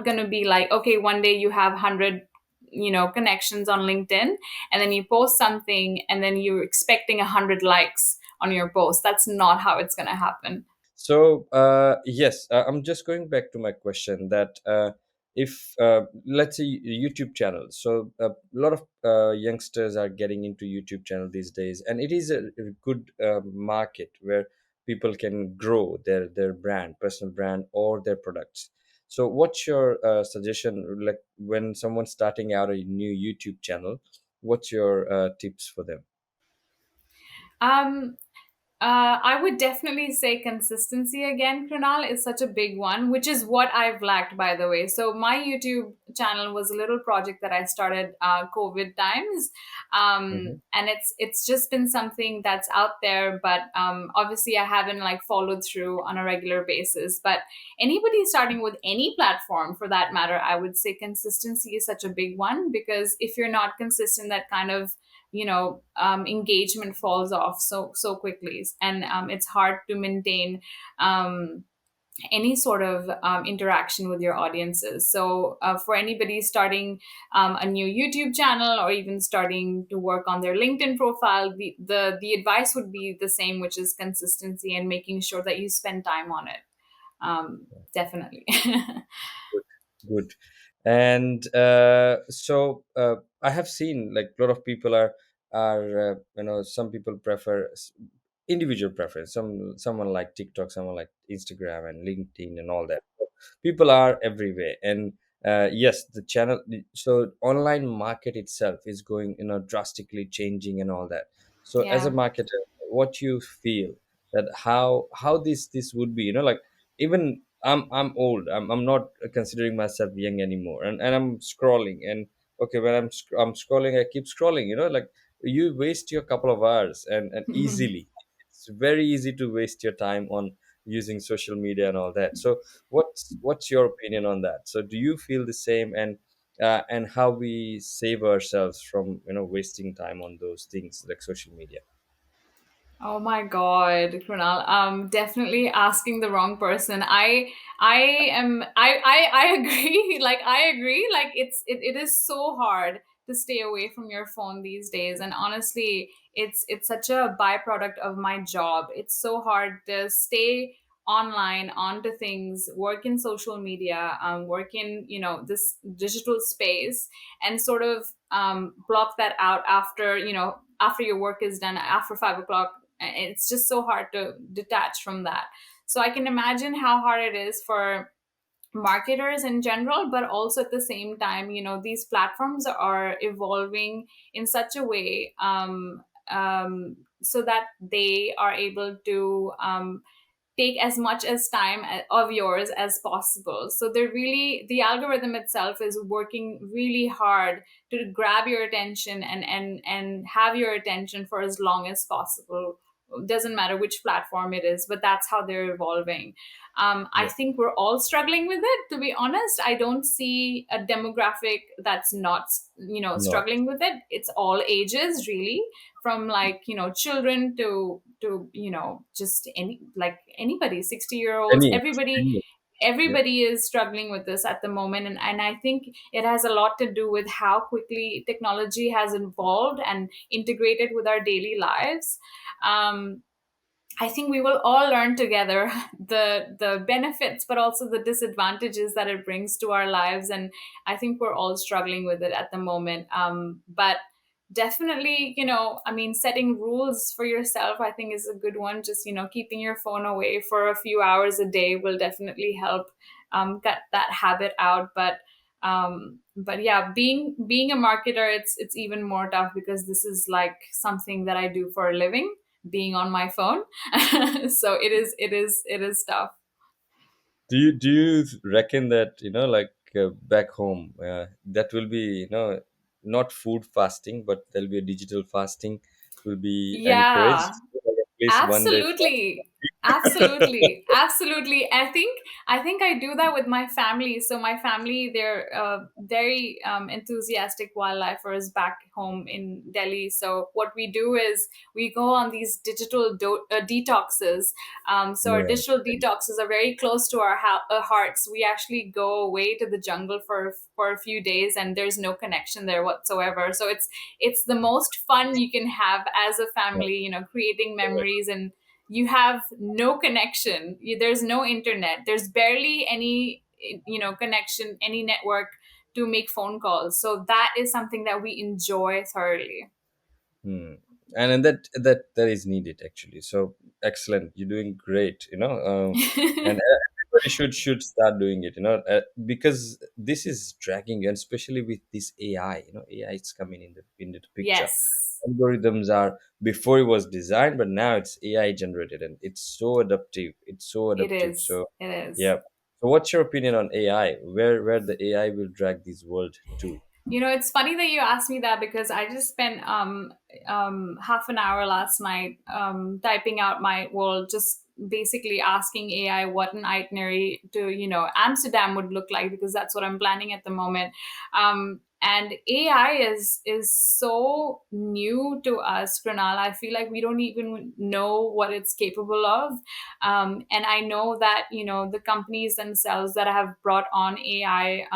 going to be like, okay, one day you have 100 connections on LinkedIn, and then you post something and then you're expecting 100 likes on your post. That's not how it's going to happen. So, yes, I'm just going back to my question that, if, let's say, YouTube channels. So, a lot of youngsters are getting into YouTube channel these days, and it is a good market where people can grow their brand, personal brand, or their products. So, what's your suggestion? Like when someone's starting out a new YouTube channel, what's your tips for them? Um, I would definitely say consistency again, Krunal, is such a big one, which is what I've lacked, by the way. So my YouTube channel was a little project that I started COVID times, Hmm. and it's just been something that's out there, but obviously I haven't like followed through on a regular basis. But anybody starting with any platform, for that matter, I would say consistency is such a big one, because if you're not consistent, that kind of engagement falls off so quickly, and it's hard to maintain um, any sort of interaction with your audiences. So for anybody starting a new YouTube channel, or even starting to work on their LinkedIn profile, the advice would be the same, which is consistency and making sure that you spend time on it. Definitely. Good. Good. And I have seen like a lot of people are some people prefer individual preference. Someone like TikTok, someone like Instagram and LinkedIn and all that. People are everywhere, and yes, the channel. So online market itself is going drastically changing and all that. So as a Yeah. marketer, what you feel that how this would be, like, even I'm old. I'm not considering myself young anymore, and I'm scrolling. And okay, when I'm scrolling, I keep scrolling. Like, you waste your couple of hours, and easily, it's very easy to waste your time on using social media and all that. So what's your opinion on that? So do you feel the same? And how we save ourselves from wasting time on those things like social media? Oh my God, Krunal. Definitely asking the wrong person. I agree. Like, I agree. Like, it is so hard to stay away from your phone these days. And honestly, it's such a byproduct of my job. It's so hard to stay online onto things, work in social media, work in, this digital space, and sort of block that out after, after your work is done, after 5 o'clock. It's just so hard to detach from that. So I can imagine how hard it is for marketers in general, but also at the same time, these platforms are evolving in such a way, so that they are able to take as much as time of yours as possible. So the algorithm itself is working really hard to grab your attention, and have your attention for as long as possible. Doesn't matter which platform it is, but that's how they're evolving. I Yeah. think we're all struggling with it, to be honest. I don't see a demographic that's not, Not struggling with it. It's all ages, really, from like, children to just anybody, 60-year-olds, any everybody. any Yeah. Everybody is struggling with this at the moment, and I think it has a lot to do with how quickly technology has evolved and integrated with our daily lives. um, I think we will all learn together the benefits, but also the disadvantages that it brings to our lives. And I think we're all struggling with it at the moment. But definitely, I mean, setting rules for yourself, I think, is a good one. Just, keeping your phone away for a few hours a day will definitely help get that habit out. But yeah, being a marketer, it's even more tough, because this is like something that I do for a living, being on my phone. So it is tough. Do you reckon that like back home, that will be not food fasting, but there'll be a digital fasting will be Yeah. encouraged, like at least one day Absolutely. Absolutely. Absolutely. I think I do that with my family. So my family, they're very enthusiastic wildlifers back home in Delhi. So what we do is we go on these digital detoxes. So our Yeah. digital detoxes are very close to our hearts. We actually go away to the jungle for a few days, and there's no connection there whatsoever. So it's the most fun you can have as a Yeah. family, creating memories. And you have no connection. There's no internet, there's barely any connection, any network to make phone calls. So that is something that we enjoy thoroughly. Hmm. And that is needed actually. So excellent, you're doing great. And Everybody should start doing it, because this is dragging, and especially with this AI. AI is coming in the picture. Yes, Algorithms are, before it was designed, but now it's AI generated, and it's so adaptive. It's so it adaptive. is. So It is. yeah. So what's your opinion on AI? Where the AI will drag this world to? It's funny that you asked me that because I just spent half an hour last night typing out my, well, just basically asking AI what an itinerary to Amsterdam would look like, because that's what I'm planning at the moment. And AI is so new to us, Krunal. I feel like we don't even know what it's capable of. And I know that the companies themselves that have brought on AI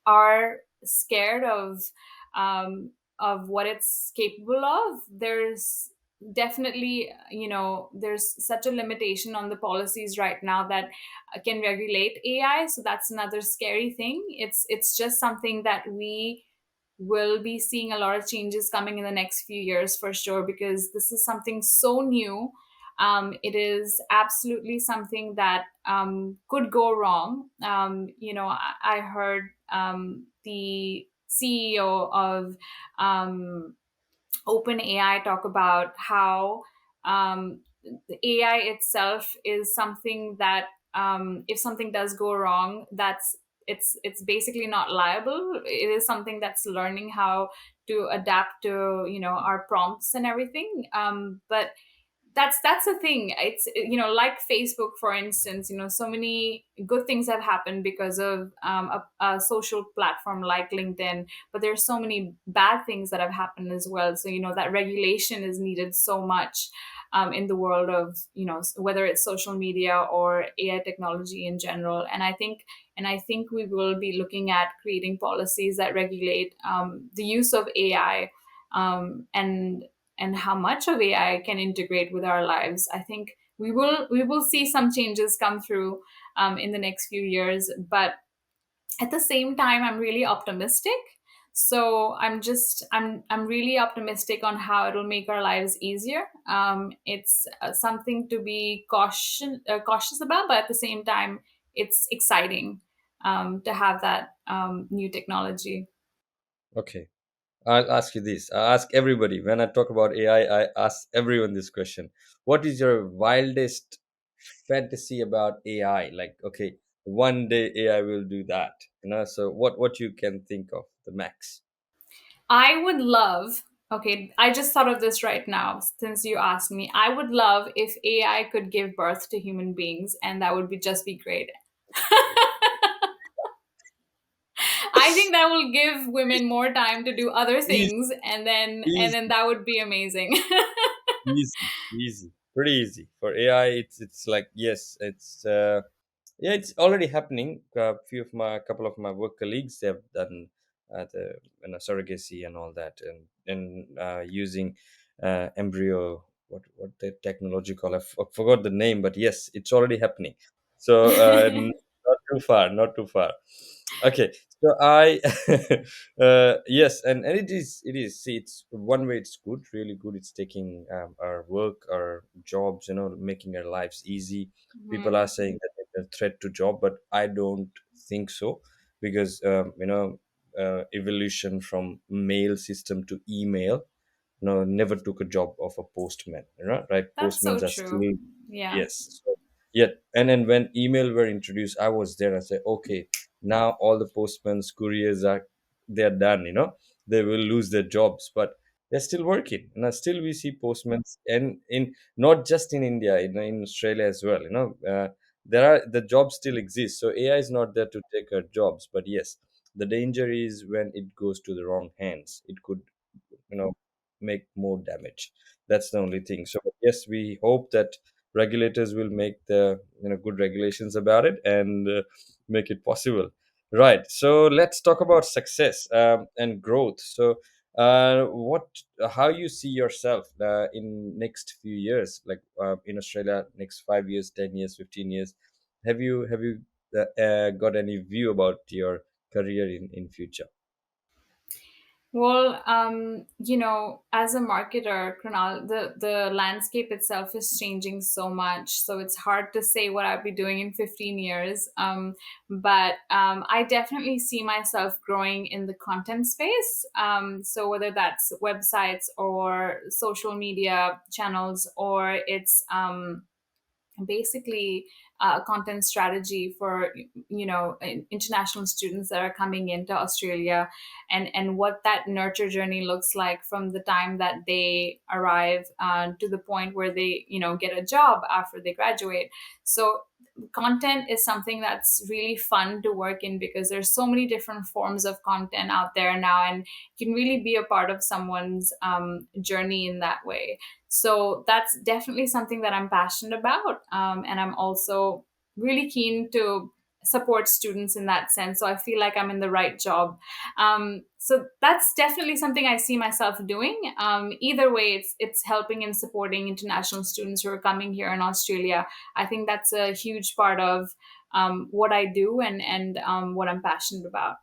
are scared of what it's capable of. There's definitely, there's such a limitation on the policies right now that can regulate AI. So that's another scary thing. It's just something that we will be seeing a lot of changes coming in the next few years for sure, because this is something so new. It is absolutely something that could go wrong. I heard the CEO of OpenAI talk about how the AI itself is something that, if something does go wrong, it's basically not liable. It is something that's learning how to adapt to our prompts and everything. But that's the thing. It's like Facebook, for instance. So many good things have happened because of a social platform like LinkedIn, but there's so many bad things that have happened as well. So that regulation is needed so much in the world of whether it's social media or AI technology in general. And I think we will be looking at creating policies that regulate the use of AI, and how much of AI can integrate with our lives. I think we will see some changes come through in the next few years, but at the same time, I'm really optimistic. So I'm really optimistic on how it'll make our lives easier. It's something to be cautious about, but at the same time, it's exciting to have that new technology. Okay. I'll ask you this. I ask everybody when I talk about AI. I ask everyone this question: what is your wildest fantasy about AI? Like, okay, one day AI will do that. So what you can think of the max? I would love, okay, I just thought of this right now since you asked me. I would love if AI could give birth to human beings, and that would be great. I think that will give women more time to do other Easy, things, and then easy, that would be amazing. easy, easy, pretty easy for AI. It's like, yes, yeah, it's already happening. Couple of my work colleagues, they have done the surrogacy and all that, and using embryo. What the technology call? I forgot the name, but yes, it's already happening. So not too far, not too far. Okay, so I yes, and it is. See, it's one way it's good, really good. It's taking our work, our jobs, making our lives easy. People Mhm. are saying that it's a threat to job, but I don't think so, because evolution from mail system to email, never took a job of a postman, right? That's Postmen so are true. still, Yeah. yes. So, yeah, and then when email were introduced, I was there. I said, okay, now all the postmen's couriers are, they're done. They will lose their jobs, but they're still working. And still we see postmen, and in not just in India, in Australia as well. The jobs still exist. So AI is not there to take our jobs, but yes, the danger is when it goes to the wrong hands. It could, you know make more damage. That's the only thing. So yes, we hope that regulators will make the, good regulations about it, and make it possible. Right, so let's talk about success, and growth. So what how you see yourself in next few years, like in Australia, next 5 years, 10 years, 15 years? Have you got any view about your career in future? Well, as a marketer, Krunal, the landscape itself is changing so much. So it's hard to say what I'll be doing in 15 years. But I definitely see myself growing in the content space. So whether that's websites or social media channels, or it's basically a content strategy for international students that are coming into Australia, and what that nurture journey looks like from the time that they arrive to the point where they get a job after they graduate. So content is something that's really fun to work in, because there's so many different forms of content out there now, and can really be a part of someone's journey in that way. So that's definitely something that I'm passionate about. And I'm also really keen to support students in that sense. So I feel like I'm in the right job. So that's definitely something I see myself doing. Either way, it's helping and supporting international students who are coming here in Australia. I think that's a huge part of what I do, and what I'm passionate about.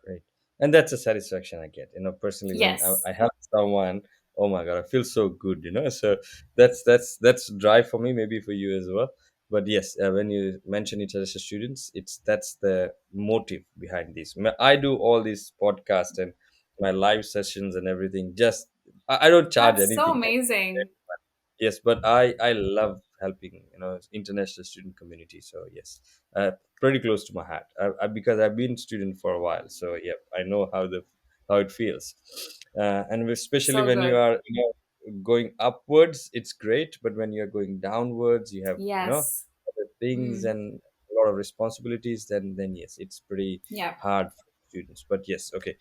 Great. And that's a satisfaction I get, personally when Yes. I help someone. Oh my God, I feel so good. So that's drive for me, maybe for you as well. But yes, when you mention international students, that's the motive behind this. I do all these podcasts and my live sessions and everything. Just I don't charge That's so anything. amazing. Yes, but I love helping international student community. So yes, pretty close to my heart. Because I've been student for a while, so yeah, I know how it feels. And especially So when you good. are going upwards, it's great. But when you're going downwards, you have Yes. other things Mm. and a lot of responsibilities. Then yes, it's pretty Yeah. hard for students. But yes, okay.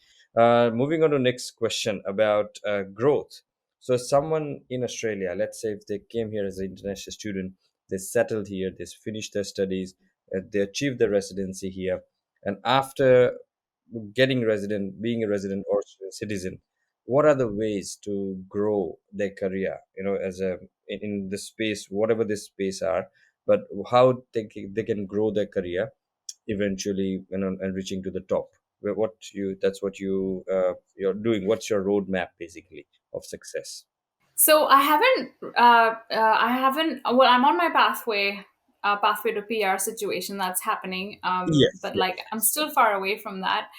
Moving on to next question about growth. So someone in Australia, let's say if they came here as an international student, they settled here, they finished their studies, they achieved their residency here, and after being a resident or citizen, what are the ways to grow their career? As in the space, whatever this space are, but how they can grow their career eventually, and reaching to the top. What you that's what you're doing. What's your roadmap basically of success? So well, I'm on my pathway to PR situation that's happening. Yes, But yes, like, I'm yes. still far away from that.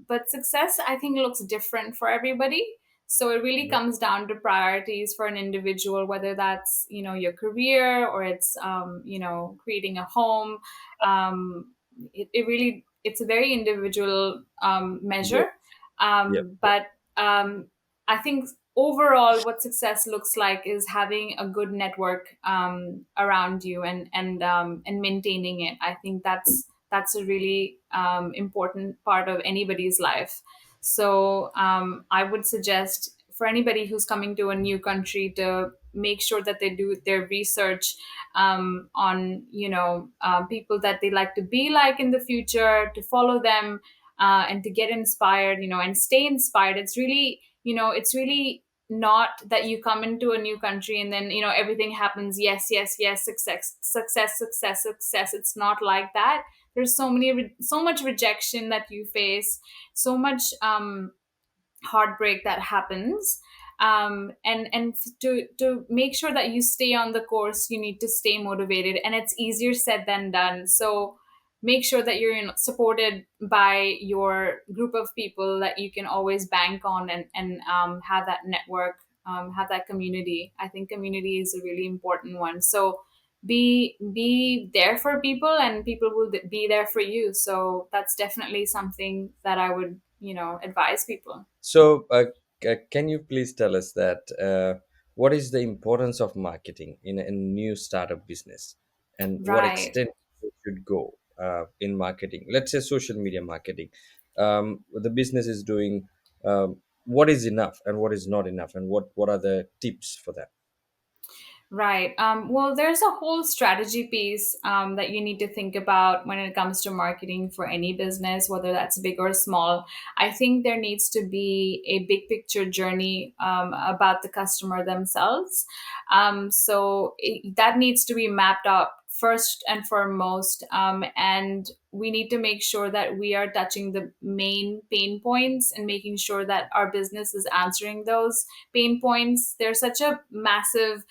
But success, I think, looks different for everybody. So it really Mhm. comes down to priorities for an individual, whether that's, your career, or it's, creating a home. It's a very individual Yes, measure. yep, yep. But I think overall, what success looks like is having a good network around you, and maintaining it. I think that's a really important part of anybody's life. So I would suggest for anybody who's coming to a new country to make sure that they do their research on people that they like to be like in the future, to follow them, and to get inspired, and stay inspired. It's really not that you come into a new country and then everything happens, yes, yes, yes, success, success, success, success. It's not like that. There's so much rejection that you face, so much heartbreak that happens. And to make sure that you stay on the course, you need to stay motivated, and it's easier said than done. So make sure that you're supported by your group of people that you can always bank on, and have that network, have that community. I think community is a really important one. So be there for people, and people will be there for you. So that's definitely something that I would advise people. So, can you please tell us that what is the importance of marketing in a new startup business, and what Right. extent it should go in marketing? Let's say social media marketing. The business is doing what is enough and what is not enough, and what are the tips for that? Right. Well, there's a whole strategy piece that you need to think about when it comes to marketing for any business, whether that's big or small. I think there needs to be a big picture journey about the customer themselves. So that needs to be mapped out first and foremost. And we need to make sure that we are touching the main pain points and making sure that our business is answering those pain points. There's such a massive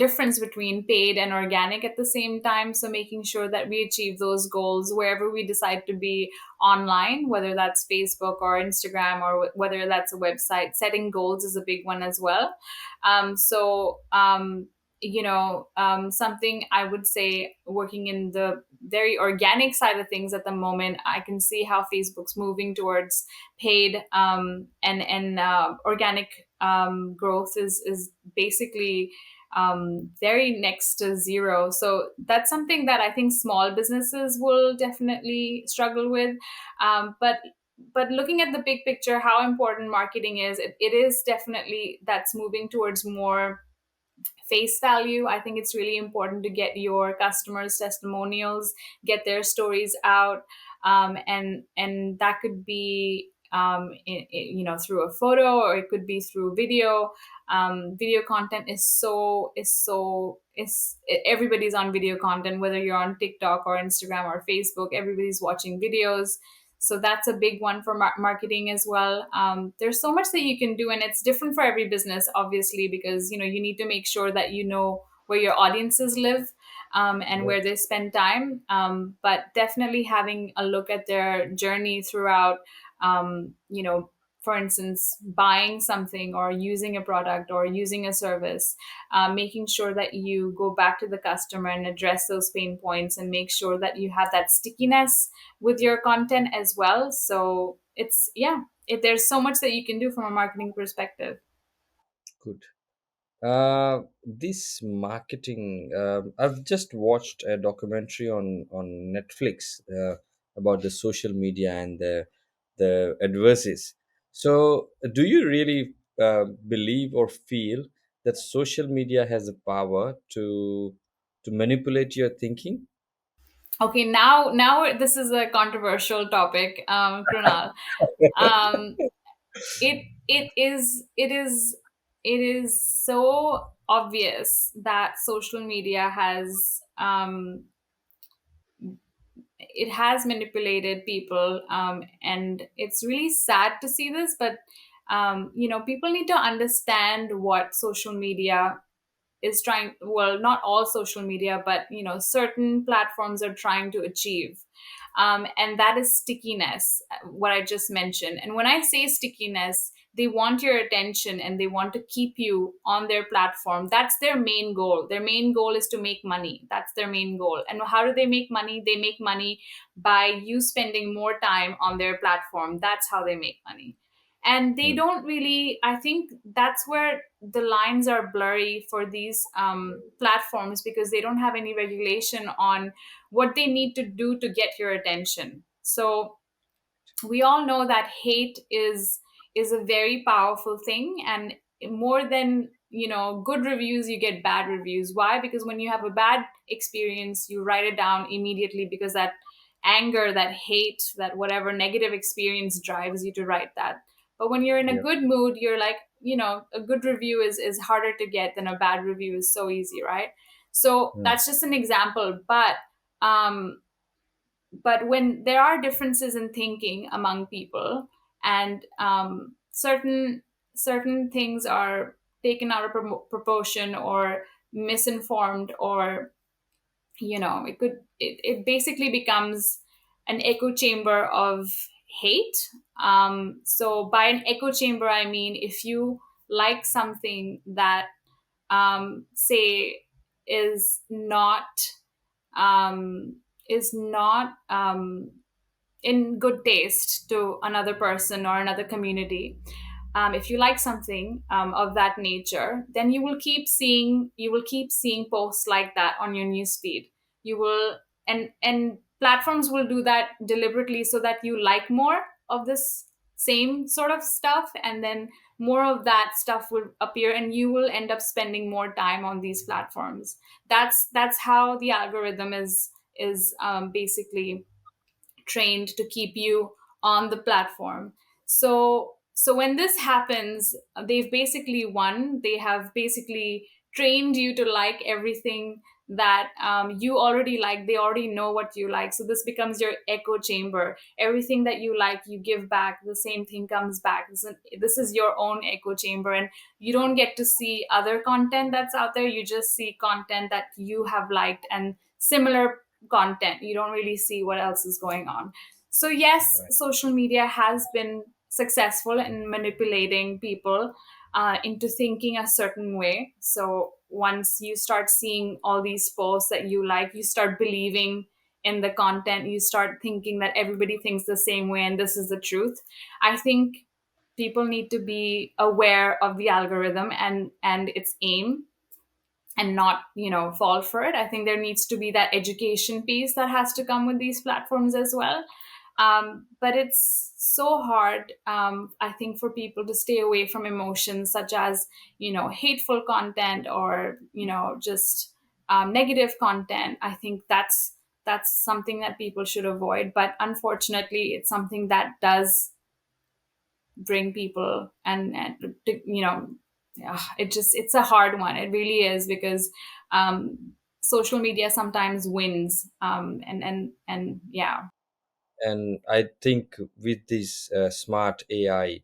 difference between paid and organic at the same time. So making sure that we achieve those goals wherever we decide to be online, whether that's Facebook or Instagram or whether that's a website, setting goals is a big one as well. Something I would say, working in the very organic side of things at the moment, I can see how Facebook's moving towards paid, and organic growth is basically very next to zero. So that's something that I think small businesses will definitely struggle with. But looking at the big picture, how important marketing is, it is definitely that's moving towards more face value. I think it's really important to get your customers' testimonials, get their stories out, and that could be through a photo, or it could be through video. Video content is everybody's on video content, whether you're on TikTok or Instagram or Facebook. Everybody's watching videos, so that's a big one for marketing as well. There's so much that you can do, and it's different for every business, obviously, because you need to make sure that you know where your audiences live, and Yeah. where they spend time. But definitely having a look at their journey throughout, for instance, buying something or using a product or using a service, making sure that you go back to the customer and address those pain points and make sure that you have that stickiness with your content as well. So it's, yeah, there's so much that you can do from a marketing perspective. Good. This marketing. I've just watched a documentary on Netflix about the social media and the adversaries. So, do you really believe or feel that social media has the power to manipulate your thinking? Okay, now this is a controversial topic, Krunal. Um, it is so obvious that social media has manipulated people, and it's really sad to see this. But people need to understand what social media is trying, well, not all social media, but certain platforms are trying to achieve, and that is stickiness, what I just mentioned. And when I say stickiness, they want your attention and they want to keep you on their platform. That's their main goal. Their main goal is to make money. That's their main goal. And how do they make money? They make money by you spending more time on their platform. That's how they make money. And they Hmm. don't really, I think that's where the lines are blurry for these platforms, because they don't have any regulation on what they need to do to get your attention. So we all know that hate is a very powerful thing, and more than good reviews, you get bad reviews. Why? Because when you have a bad experience, you write it down immediately, because that anger, that hate, that whatever negative experience drives you to write that. But when you're in a Yeah. good mood, you're like, a good review is harder to get than a bad review is so easy, right? So Hmm. that's just an example. Um but when there are differences in thinking among people, and certain things are taken out of proportion or misinformed, or it basically becomes an echo chamber of hate. So by an echo chamber, I mean, if you like something that, say, is not um, is not in good taste to another person or another community. If you like something of that nature, then you will keep seeing posts like that on your newsfeed. You will, and platforms will do that deliberately so that you like more of this same sort of stuff, and then more of that stuff will appear, and you will end up spending more time on these platforms. That's how the algorithm is basically trained to keep you on the platform. So when this happens, they've basically won. They have basically trained you to like everything that you already like. They already know what you like, so this becomes your echo chamber. Everything that you like, you give back, the same thing comes back. This is your own echo chamber, and you don't get to see other content that's out there. You just see content that you have liked and similar content. You don't really see what else is going on. So yes, Right. social media has been successful in manipulating people into thinking a certain way. So once you start seeing all these posts that you like, you start believing in the content. You start thinking that everybody thinks the same way and this is the truth. I think people need to be aware of the algorithm and its aim, and not fall for it. I think there needs to be that education piece that has to come with these platforms as well. But it's so hard, I think, for people to stay away from emotions such as hateful content, or just negative content. I think that's something that people should avoid, but unfortunately it's something that does bring people, and yeah, it's a hard one. It really is, because social media sometimes wins, and yeah. And I think with this smart AI,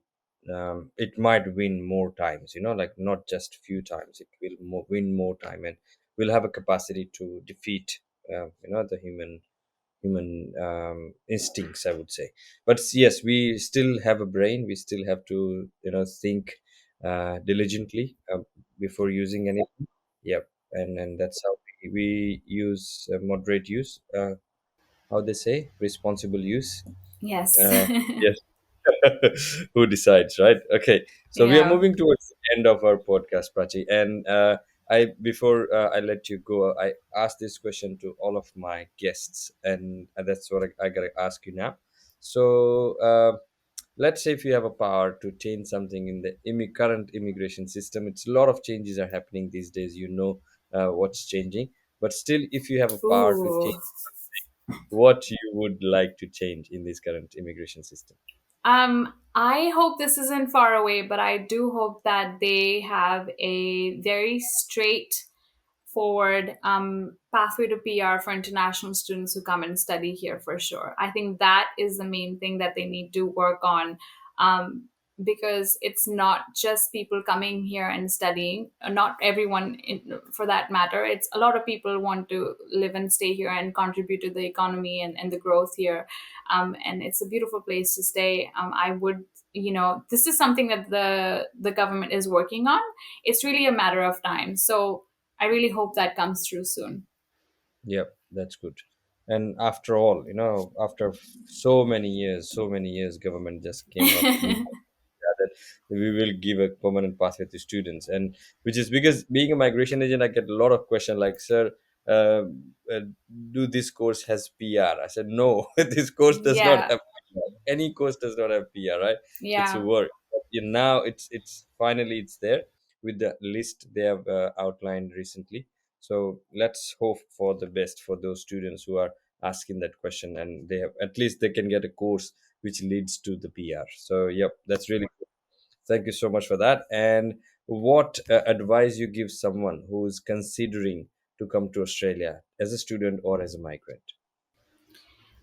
it might win more times. Like not just few times. It will win more time, and will have a capacity to defeat, the human instincts, I would say. But yes, we still have a brain. We still have to think diligently before using anything. Yep. And that's how we use moderate use. How they say responsible use. Yes. uh, yes. Who decides, right? Okay, so we are Yeah. moving towards the end of our podcast, Prachi, and I before I let you go, I asked this question to all of my guests, and that's what I gotta ask you now. So let's say if you have a power to change something in the current immigration system. It's a lot of changes are happening these days. What's changing, but still, if you have a power to Ooh. change what you would like to change in this current immigration system. I hope this isn't far away, but I do hope that they have a very straight forward pathway to PR for international students who come and study here, for sure. I think that is the main thing that they need to work on, um, because it's not just people coming here and studying, not everyone for that matter. It's a lot of people want to live and stay here and contribute to the economy and the growth here. And it's a beautiful place to stay. I would, this is something that the government is working on. It's really a matter of time. So I really hope that comes through soon. Yep, that's good. And after all, after so many years, government just came up with that we will give a permanent pathway to students, and which is because being a migration agent, I get a lot of questions like, "Sir, uh, uh, do this course has PR?" I said, "No, this course does not Yeah. have PR. Any course does not have PR, right? It's a Yeah. work. Now it's finally it's there with the list they have outlined recently. So let's hope for the best for those students who are asking that question, and they have at least they can get a course which leads to the PR. So yep, that's really good. Thank you so much for that. And what advice you give someone who is considering to come to Australia as a student or as a migrant?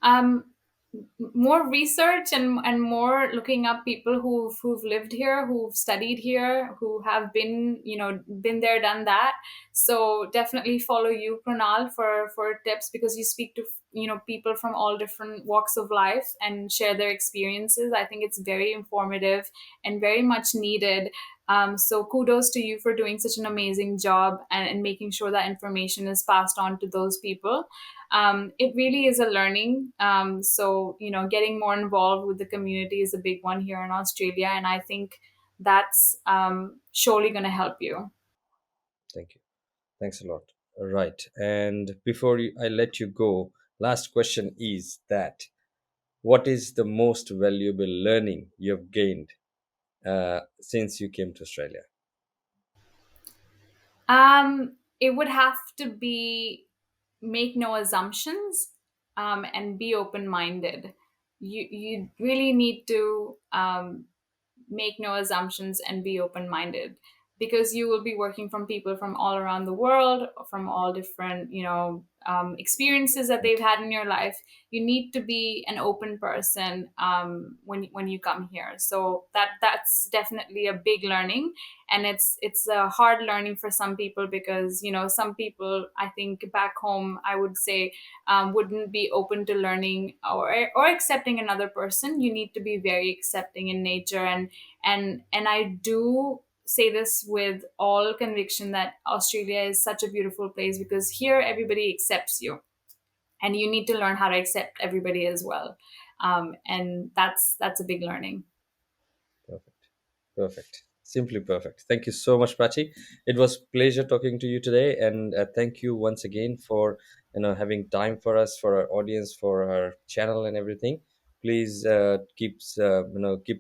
um More research and more looking up people who've lived here, who've studied here, who have been there, done that. So definitely follow you, Pranal, for tips, because you speak to people from all different walks of life and share their experiences. I think it's very informative and very much needed. So kudos to you for doing such an amazing job, and making sure that information is passed on to those people. It really is a learning. So, getting more involved with the community is a big one here in Australia. And I think that's surely going to help you. Thank you. Thanks a lot. Right. And before I let you go, last question is that what is the most valuable learning you've gained since you came to Australia? It would have to be make no assumptions, and be open minded. You really need to make no assumptions and be open minded. because you will be working from people from all around the world, from all different, experiences that they've had in your life. You need to be an open person when you come here. So that's definitely a big learning, and it's a hard learning for some people, because some people, I think, back home, I would say, wouldn't be open to learning or accepting another person. You need to be very accepting in nature, and I do say this with all conviction that Australia is such a beautiful place, because here everybody accepts you, and you need to learn how to accept everybody as well. And that's a big learning. Perfect. Perfect. Simply perfect. Thank you so much, Prachi. It was pleasure talking to you today, and thank you once again for having time for us, for our audience, for our channel, and everything. Please keep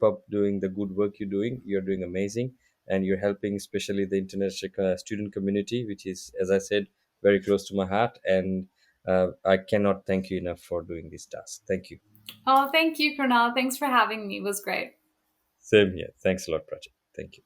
up doing the good work you're doing. You're doing amazing, and you're helping especially the international student community, which is, as I said, very close to my heart. And I cannot thank you enough for doing this task. Thank you. Oh, thank you, Krunal. Thanks for having me. It was great. Same here. Thanks a lot, Prachi. Thank you.